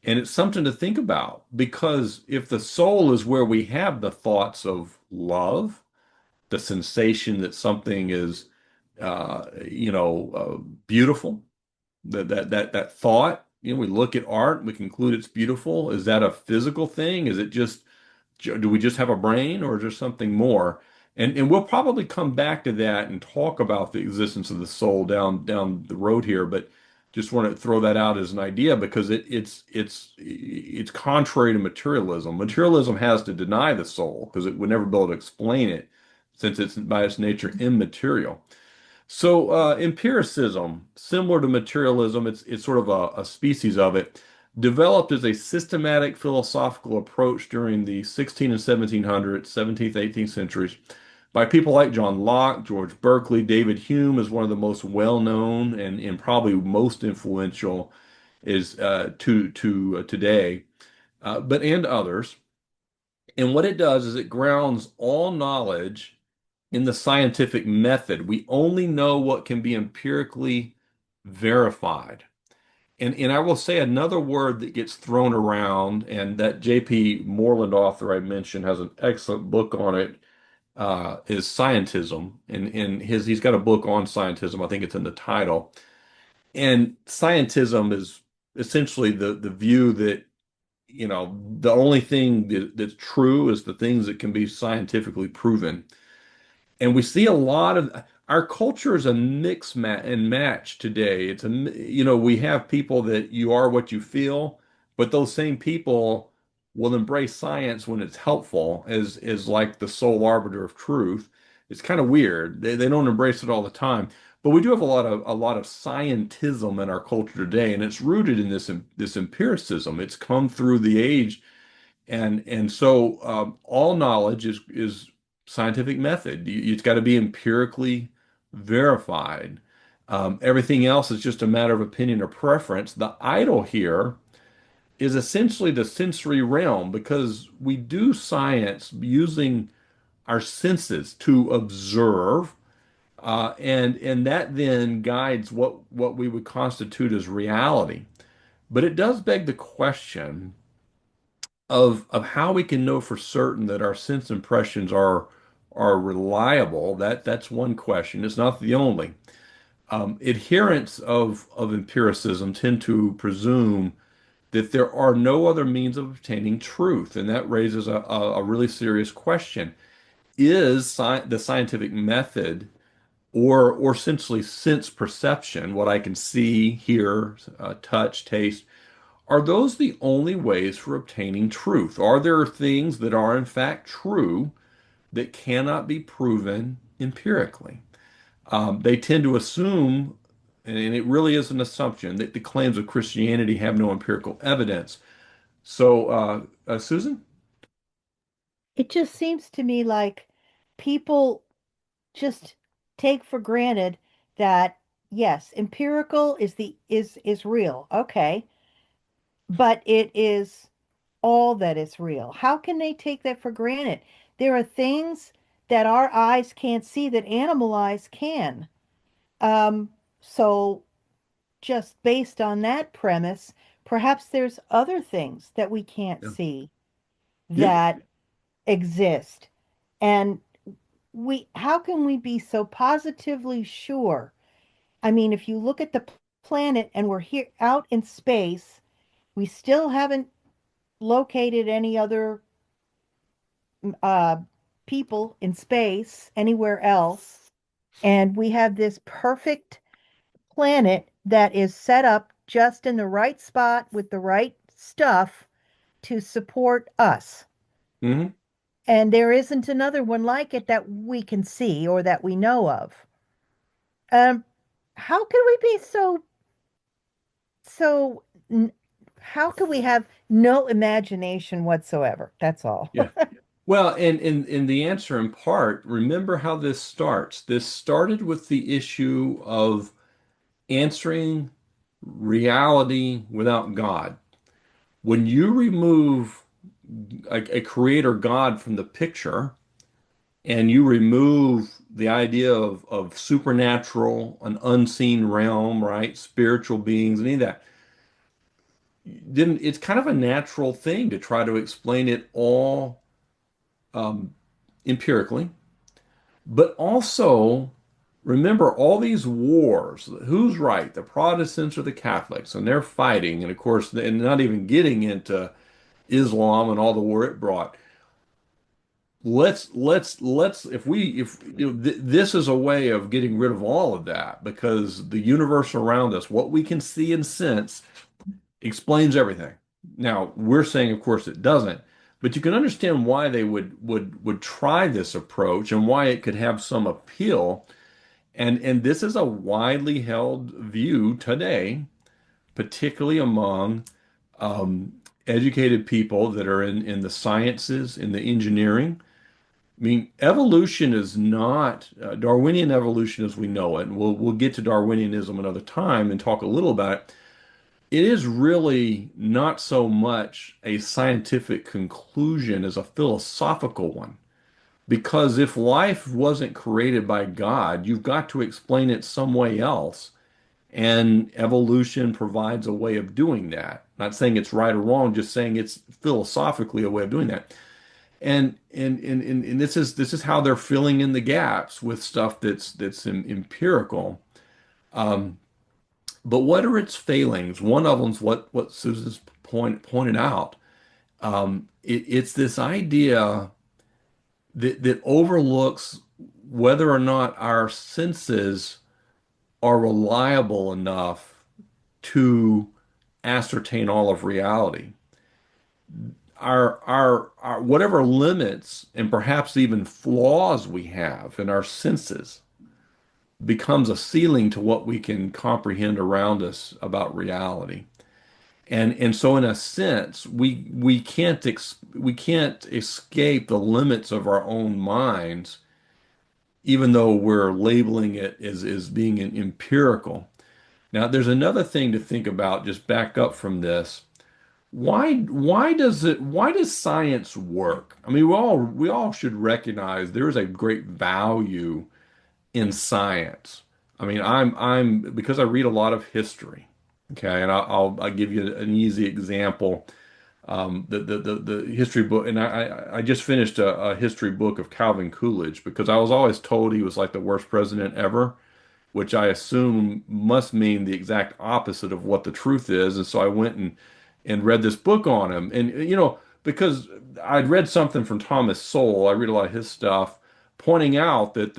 And it's something to think about because if the soul is where we have the thoughts of love, the sensation that something is, beautiful, that thought, we look at art and we conclude it's beautiful. Is that a physical thing? Is it just, do we just have a brain or is there something more? And we'll probably come back to that and talk about the existence of the soul down the road here, but just want to throw that out as an idea because it's contrary to materialism. Materialism has to deny the soul because it would never be able to explain it since it's by its nature immaterial. So empiricism, similar to materialism, it's sort of a species of it, developed as a systematic philosophical approach during the 16 and 1700s, 17th, 18th centuries by people like John Locke, George Berkeley. David Hume is one of the most well-known and probably most influential is to today, but and others. And what it does is it grounds all knowledge in the scientific method. We only know what can be empirically verified. And I will say another word that gets thrown around, and that J.P. Moreland author I mentioned has an excellent book on it, is scientism. And he's got a book on scientism. I think it's in the title. And scientism is essentially the view that, the only thing that's true is the things that can be scientifically proven. And we see a lot of our culture is a mix and match today. We have people that you are what you feel, but those same people will embrace science when it's helpful as like the sole arbiter of truth. It's kind of weird. They don't embrace it all the time. But we do have a lot of scientism in our culture today, and it's rooted in this empiricism. It's come through the age, and so all knowledge is scientific method. It's got to be empirically verified. Everything else is just a matter of opinion or preference. The idol here is essentially the sensory realm because we do science using our senses to observe, and that then guides what we would constitute as reality. But it does beg the question of how we can know for certain that our sense impressions are reliable. That's one question. It's not the only. Adherents of empiricism tend to presume that there are no other means of obtaining truth, and that raises a really serious question. Is the scientific method or essentially sense perception, what I can see, hear, touch, taste, are those the only ways for obtaining truth? Are there things that are in fact true that cannot be proven empirically? They tend to assume, and it really is an assumption, that the claims of Christianity have no empirical evidence. So, Susan? It just seems to me like people just take for granted that yes, empirical is real. Okay, but it is all that is real. How can they take that for granted? There are things that our eyes can't see that animal eyes can. So just based on that premise, perhaps there's other things that we can't Yeah. see You, that exist. And how can we be so positively sure? I mean, if you look at the planet and we're here out in space, we still haven't located any other uh, people in space anywhere else. And we have this perfect planet that is set up just in the right spot with the right stuff to support us. mhm. And there isn't another one like it that we can see or that we know of. Um, how can we be so how can we have no imagination whatsoever? That's all. Yeah. Well, and the answer in part, remember how this starts. This started with the issue of answering reality without God. When you remove a creator God from the picture and you remove the idea of supernatural, an unseen realm, right? Spiritual beings, any of that, then it's kind of a natural thing to try to explain it all um, empirically. But also, remember all these wars. Who's right? The Protestants or the Catholics? And they're fighting. And of course, and not even getting into Islam and all the war it brought. Let's if you know, this is a way of getting rid of all of that because the universe around us, what we can see and sense, explains everything. Now, we're saying, of course, it doesn't, but you can understand why they would try this approach and why it could have some appeal. And this is a widely held view today, particularly among um, educated people that are in the sciences, in the engineering. I mean, evolution is not Darwinian evolution as we know it. And we'll get to Darwinianism another time and talk a little about it. It is really not so much a scientific conclusion as a philosophical one. Because if life wasn't created by God, you've got to explain it some way else. And evolution provides a way of doing that. Not saying it's right or wrong, just saying it's philosophically a way of doing that. And this is how they're filling in the gaps with stuff that's empirical. Um, but what are its failings? One of them's what Susan's pointed out. It's this idea that overlooks whether or not our senses are reliable enough to ascertain all of reality. Our whatever limits and perhaps even flaws we have in our senses becomes a ceiling to what we can comprehend around us about reality. And so in a sense, we can't escape the limits of our own minds, even though we're labeling it as being an empirical. Now, there's another thing to think about, just back up from this. Why does science work? I mean, we all should recognize there is a great value in science. I mean, I'm because I read a lot of history. Okay, and I'll give you an easy example. The history book, and I just finished a history book of Calvin Coolidge because I was always told he was like the worst president ever, which I assume must mean the exact opposite of what the truth is. And so I went and read this book on him. And because I'd read something from Thomas Sowell, I read a lot of his stuff, pointing out that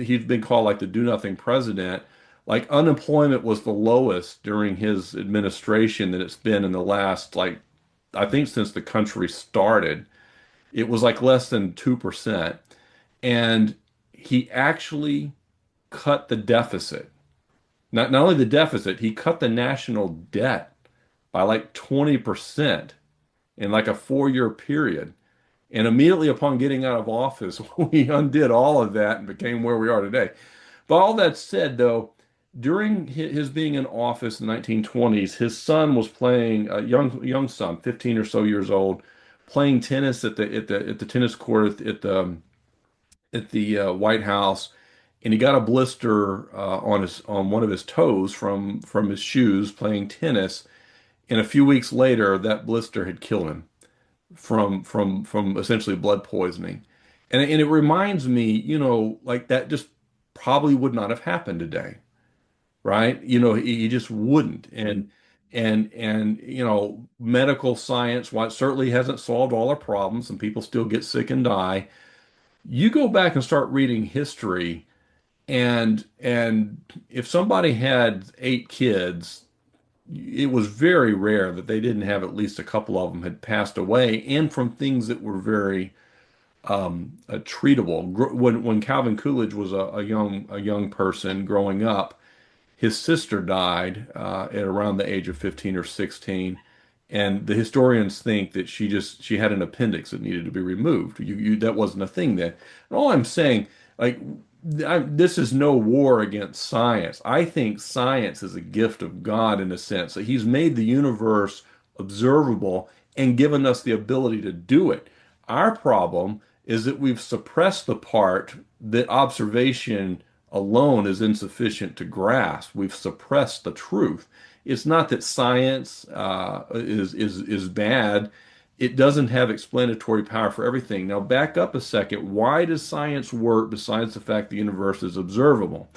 he'd been called like the do nothing president. Like unemployment was the lowest during his administration that it's been in the last, like, I think since the country started. It was like less than 2%. And he actually cut the deficit. Not only the deficit, he cut the national debt by like 20% in like a 4-year period. And immediately upon getting out of office, we undid all of that and became where we are today. But all that said, though, during his being in office in the 1920s, his son was playing, a young son, 15 or so years old, playing tennis at the tennis court at the White House, and he got a blister on one of his toes from his shoes playing tennis. And a few weeks later, that blister had killed him from essentially blood poisoning. And it reminds me, like that just probably would not have happened today, right? He just wouldn't. And medical science, while it certainly hasn't solved all our problems, and people still get sick and die, you go back and start reading history, and if somebody had 8 kids, it was very rare that they didn't have at least a couple of them had passed away, and from things that were very treatable. When Calvin Coolidge was a young person growing up, his sister died at around the age of 15 or 16, and the historians think that she had an appendix that needed to be removed. That wasn't a thing then. And all I'm saying, like, this is no war against science. I think science is a gift of God in a sense that He's made the universe observable and given us the ability to do it. Our problem is that we've suppressed the part that observation alone is insufficient to grasp. We've suppressed the truth. It's not that science is bad. It doesn't have explanatory power for everything. Now, back up a second. Why does science work besides the fact the universe is observable?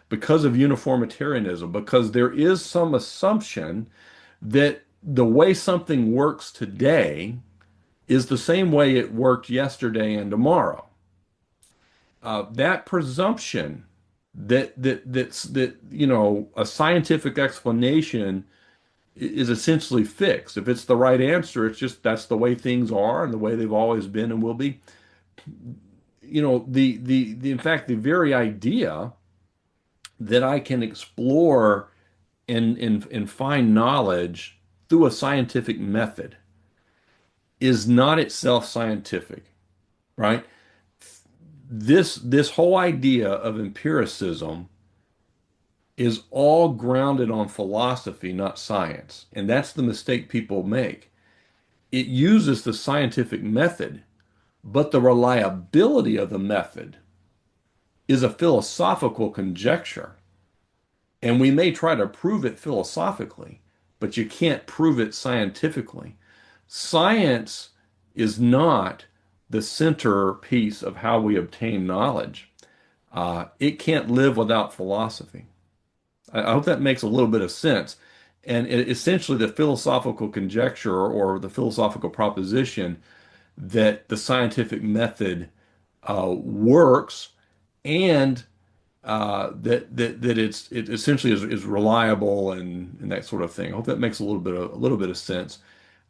Because of uniformitarianism, because there is some assumption that the way something works today is the same way it worked yesterday and tomorrow. That presumption that a scientific explanation is essentially fixed. If it's the right answer, it's just that's the way things are and the way they've always been and will be. The in fact, the very idea that I can explore and find knowledge through a scientific method is not itself scientific, right? This whole idea of empiricism is all grounded on philosophy, not science. And that's the mistake people make. It uses the scientific method, but the reliability of the method is a philosophical conjecture. And we may try to prove it philosophically, but you can't prove it scientifically. Science is not the centerpiece of how we obtain knowledge. It can't live without philosophy. I hope that makes a little bit of sense. And essentially, the philosophical conjecture or the philosophical proposition that the scientific method works and it essentially is reliable and that sort of thing. I hope that makes a little bit of sense.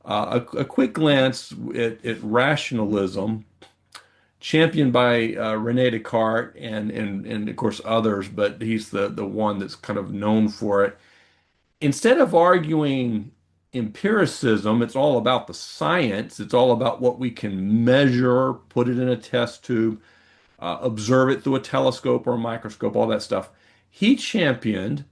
A quick glance at rationalism, championed by Rene Descartes and of course others, but he's the one that's kind of known for it. Instead of arguing empiricism, it's all about the science. It's all about what we can measure, put it in a test tube, observe it through a telescope or a microscope, all that stuff. He championed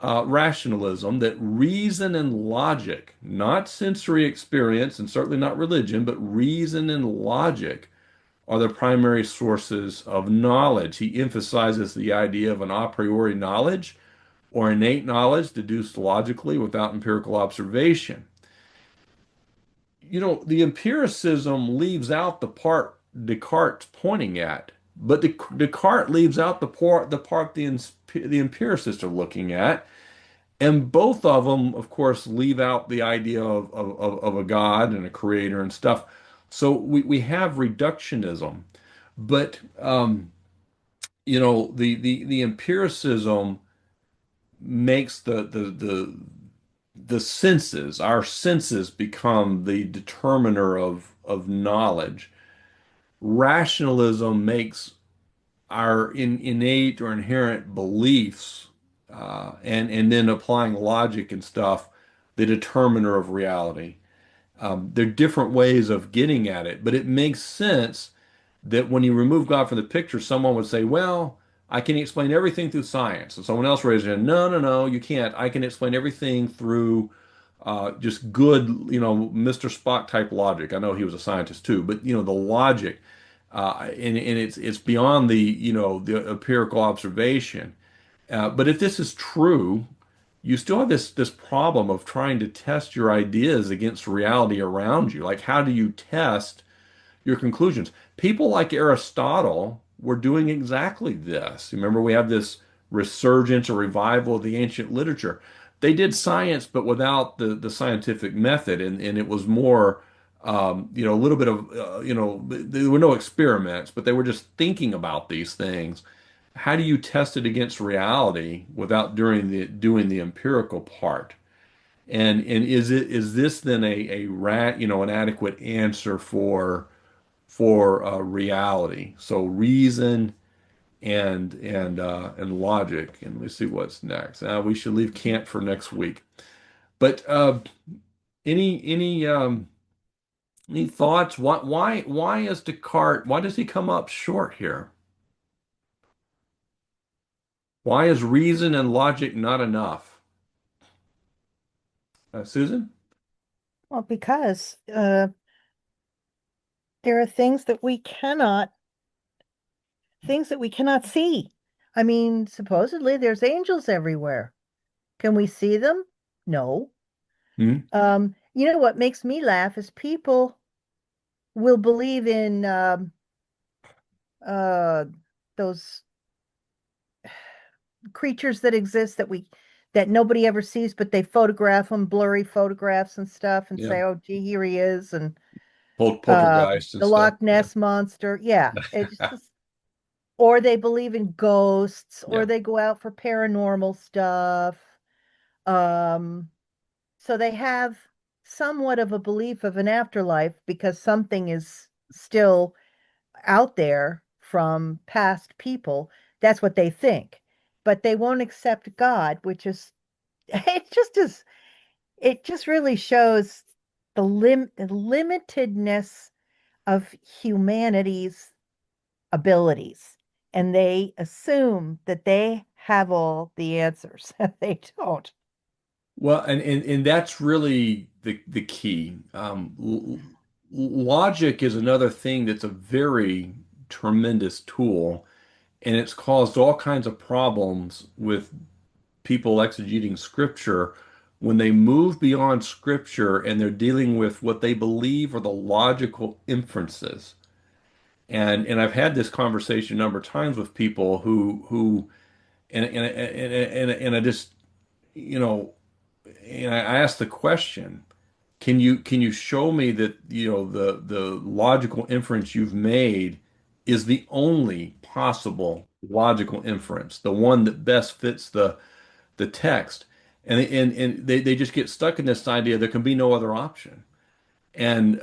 rationalism, that reason and logic, not sensory experience and certainly not religion, but reason and logic are the primary sources of knowledge. He emphasizes the idea of an a priori knowledge or innate knowledge deduced logically without empirical observation. The empiricism leaves out the part Descartes' pointing at, but Descartes leaves out the empiricists are looking at, and both of them, of course, leave out the idea of a God and a creator and stuff. So we have reductionism, but the empiricism makes the senses, our senses become the determiner of knowledge. Rationalism makes our innate or inherent beliefs and then applying logic and stuff the determiner of reality. There are different ways of getting at it, but it makes sense that when you remove God from the picture, someone would say, well, I can explain everything through science. And someone else raised their hand, no, no, no, you can't. I can explain everything through just good, Mr. Spock type logic. I know he was a scientist too, but the logic, and it's beyond the empirical observation. But if this is true, you still have this problem of trying to test your ideas against reality around you. Like, how do you test your conclusions? People like Aristotle were doing exactly this. Remember, we have this resurgence or revival of the ancient literature. They did science, but without the scientific method, and it was more, a little bit of, there were no experiments, but they were just thinking about these things. How do you test it against reality without doing the empirical part? And is this then an adequate answer for reality? So reason and logic. And let's see what's next. We should leave Kant for next week. But any thoughts? Why is Descartes? Why does he come up short here? Why is reason and logic not enough? Susan? Well, because there are things that we cannot see. I mean, supposedly there's angels everywhere. Can we see them? No. Hmm? You know what makes me laugh is people will believe in uh, those creatures that exist that nobody ever sees, but they photograph them, blurry photographs and stuff, and Yeah. say, "Oh, gee, here he is," and Poltergeist and the stuff. Loch Yeah. Ness monster. Yeah, it's just, or they believe in ghosts, or Yeah. they go out for paranormal stuff. Um, so they have somewhat of a belief of an afterlife because something is still out there from past people. That's what they think. But they won't accept God, which is it just really shows the limitedness of humanity's abilities. And they assume that they have all the answers. They don't. Well, and that's really the key. Logic is another thing that's a very tremendous tool, and it's caused all kinds of problems with people exegeting scripture when they move beyond scripture and they're dealing with what they believe are the logical inferences. And I've had this conversation a number of times with people who and I just you know and I asked the question, can you show me that the logical inference you've made is the only possible logical inference, the one that best fits the text? And they just get stuck in this idea there can be no other option. And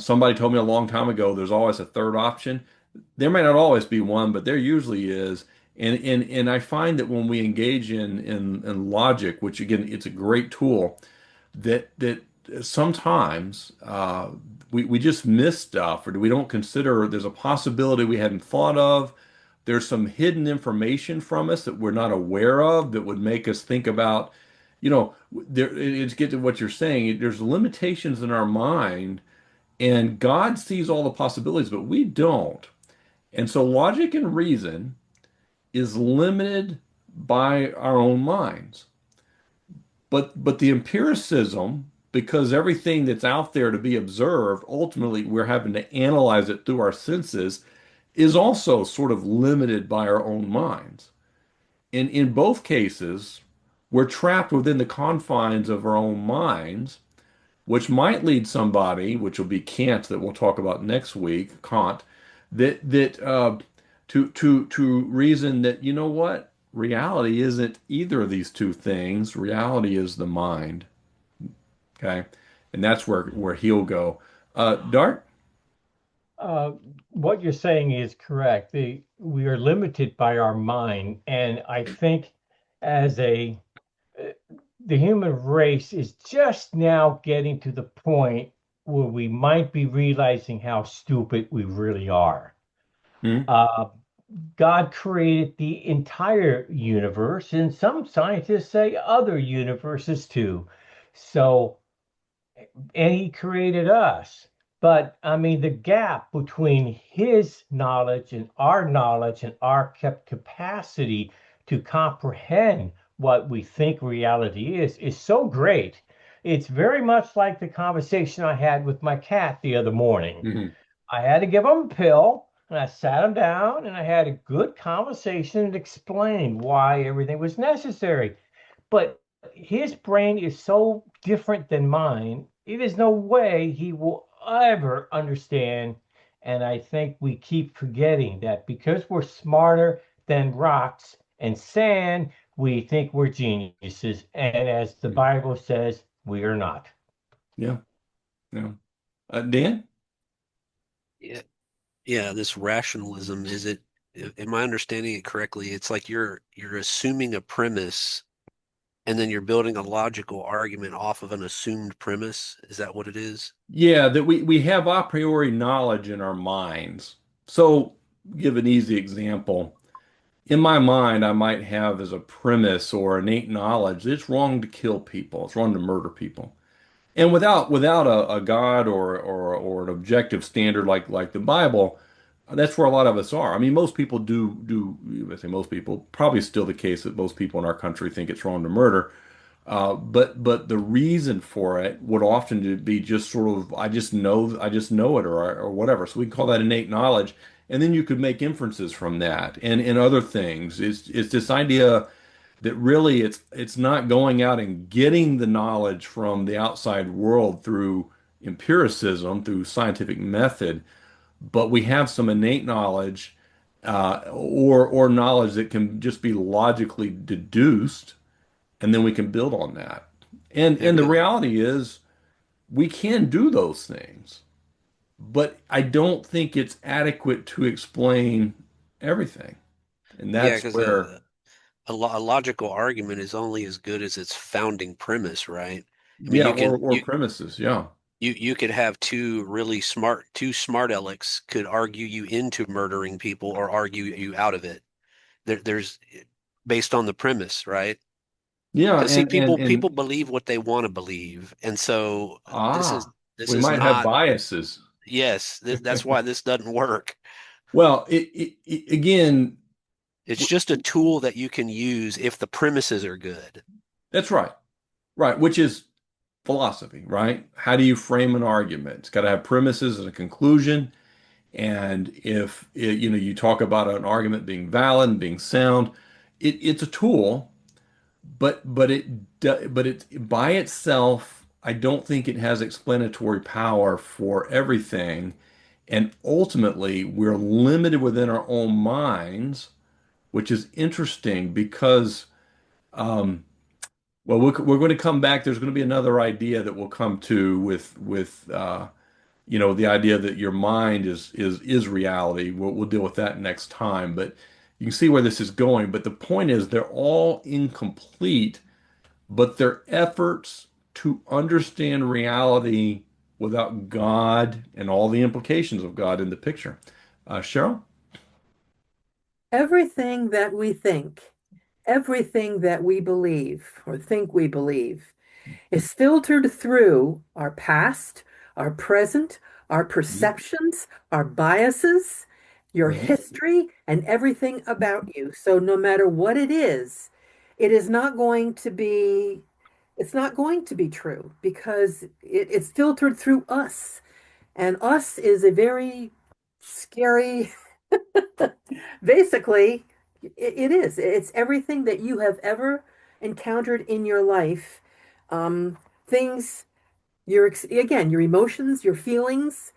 somebody told me a long time ago there's always a third option. There may not always be one, but there usually is. And I find that when we engage in logic, which again, it's a great tool, that sometimes we just miss stuff, or we don't consider there's a possibility we hadn't thought of. There's some hidden information from us that we're not aware of that would make us think about, it's get to what you're saying. There's limitations in our mind, and God sees all the possibilities, but we don't. And so logic and reason is limited by our own minds. But the empiricism, because everything that's out there to be observed, ultimately we're having to analyze it through our senses, is also sort of limited by our own minds. And in both cases, we're trapped within the confines of our own minds, which might lead somebody, which will be Kant that we'll talk about next week, Kant, that to reason that, you know what? Reality isn't either of these two things. Reality is the mind. Okay. And that's where he'll go. Dart? Uh, what you're saying is correct. We are limited by our mind, and I think as a uh, the human race is just now getting to the point where we might be realizing how stupid we really are. Hmm? Uh, God created the entire universe, and some scientists say other universes too. So and he created us. But I mean, the gap between his knowledge and our capacity to comprehend what we think reality is so great. It's very much like the conversation I had with my cat the other morning. Hmm. I had to give him a pill and I sat him down and I had a good conversation and explained why everything was necessary. But his brain is so different than mine. It is no way he will ever understand. And I think we keep forgetting that because we're smarter than rocks and sand, we think we're geniuses. And as the Bible says, we are not. Yeah. Yeah. Dan? Yeah, yeah, this rationalism, is it, am I understanding it correctly? It's like you're assuming a premise and then you're building a logical argument off of an assumed premise. Is that what it is? Yeah, that we have a priori knowledge in our minds. So, give an easy example. In my mind, I might have as a premise or innate knowledge that it's wrong to kill people, it's wrong to murder people. And without a God or an objective standard like the Bible, that's where a lot of us are. I mean, most people I say most people, probably still the case that most people in our country think it's wrong to murder. But the reason for it would often be just sort of I just know it or whatever. So we can call that innate knowledge, and then you could make inferences from that and other things. It's this idea that really it's not going out and getting the knowledge from the outside world through empiricism, through scientific method, but we have some innate knowledge or knowledge that can just be logically deduced, and then we can build on that. Yeah, And the because reality is we can do those things, but I don't think it's adequate to explain everything. And yeah, that's because where, a logical argument is only as good as its founding premise, right? I mean, yeah, or premises, yeah. you could have two smart alecks could argue you into murdering people or argue you out of it. There's based on the premise, right? Yeah, Because see, and people believe what they want to believe, and so ah, this we is might have not. biases. Yes, that's why this doesn't work. Well, again, It's just a tool that you can use if the premises are good. that's right. Right, which is philosophy, right? How do you frame an argument? It's got to have premises and a conclusion. And if you talk about an argument being valid and being sound, it's a tool, but it by itself, I don't think it has explanatory power for everything. And ultimately, we're limited within our own minds, which is interesting because, um, well, we're going to come back. There's going to be another idea that we'll come to with the idea that your mind is reality. We'll deal with that next time. But you can see where this is going. But the point is, they're all incomplete, but they're efforts to understand reality without God and all the implications of God in the picture. Cheryl? Everything that we think, everything that we believe or think we believe is filtered through our past, our present, our Mhm. perceptions, our biases, your Mhm. history, and everything about you. So no matter what it is not going to be, it's not going to be true because it's filtered through us. And us is a very scary, basically, it is. It's everything that you have ever encountered in your life. Things again, your emotions, your feelings,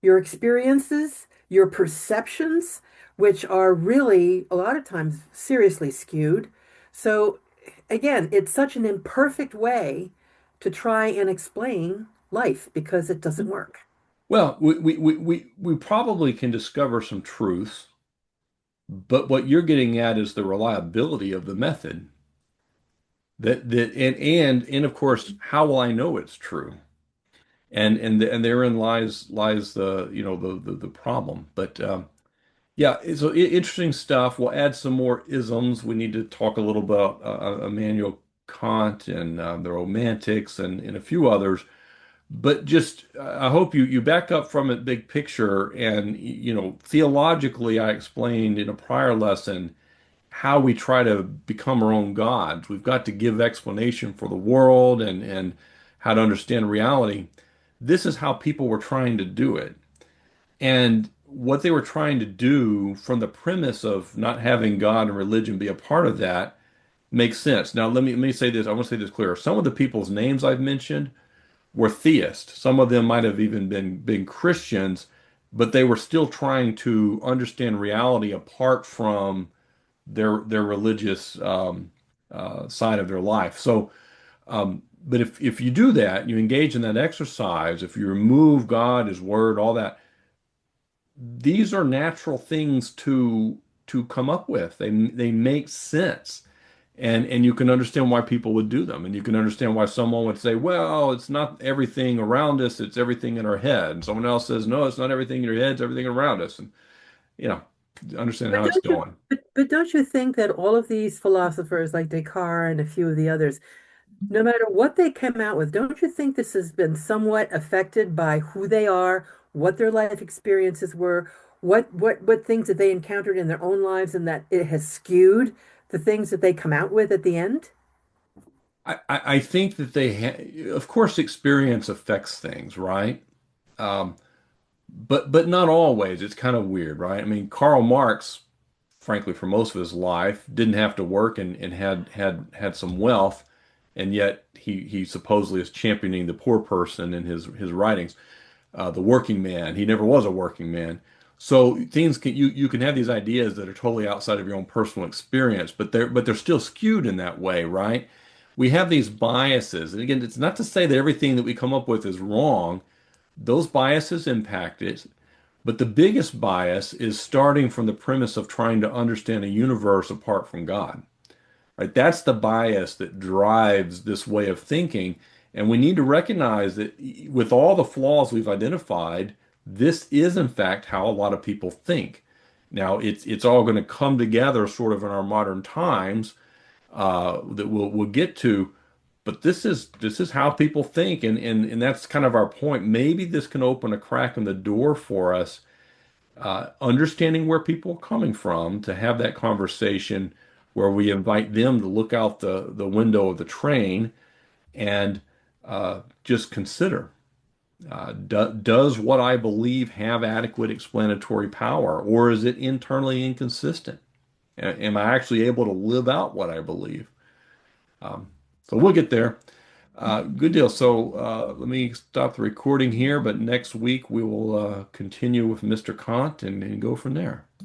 your experiences, your perceptions, which are really a lot of times seriously skewed. So again, it's such an imperfect way to try and explain life because it doesn't work. Well, we probably can discover some truths, but what you're getting at is the reliability of the method. And of course, how will I know it's true? And therein lies the the problem. But yeah, so interesting stuff. We'll add some more isms. We need to talk a little about Immanuel Kant and the Romantics and a few others. But just I hope you back up from it big picture and theologically I explained in a prior lesson how we try to become our own gods. We've got to give explanation for the world and how to understand reality. This is how people were trying to do it. And what they were trying to do from the premise of not having God and religion be a part of that makes sense. Now, let me say this. I want to say this clear. Some of the people's names I've mentioned were theists. Some of them might have even been Christians, but they were still trying to understand reality apart from their religious side of their life. So, but if you do that, you engage in that exercise, if you remove God, His Word, all that, these are natural things to come up with. They make sense. And you can understand why people would do them. And you can understand why someone would say, well, it's not everything around us, it's everything in our head. And someone else says, no, it's not everything in your head, it's everything around us. And you know, understand But how it's don't you, going. but don't you think that all of these philosophers like Descartes and a few of the others, no matter what they came out with, don't you think this has been somewhat affected by who they are, what their life experiences were, what things that they encountered in their own lives, and that it has skewed the things that they come out with at the end? I think that of course, experience affects things, right? Um, but not always. It's kind of weird, right? I mean, Karl Marx, frankly, for most of his life, didn't have to work and had some wealth, and yet he supposedly is championing the poor person in his writings, the working man. He never was a working man. So things you can have these ideas that are totally outside of your own personal experience, but they're still skewed in that way, right? We have these biases, and again, it's not to say that everything that we come up with is wrong. Those biases impact it, but the biggest bias is starting from the premise of trying to understand a universe apart from God. Right? That's the bias that drives this way of thinking. And we need to recognize that with all the flaws we've identified, this is in fact how a lot of people think. Now, it's all going to come together sort of in our modern times that we'll get to, but this is how people think, and that's kind of our point. Maybe this can open a crack in the door for us understanding where people are coming from to have that conversation where we invite them to look out the window of the train and just consider does what I believe have adequate explanatory power, or is it internally inconsistent? Am I actually able to live out what I believe? Um, so we'll get there. Good deal. So let me stop the recording here, but next week we will continue with Mr. Kant and go from there.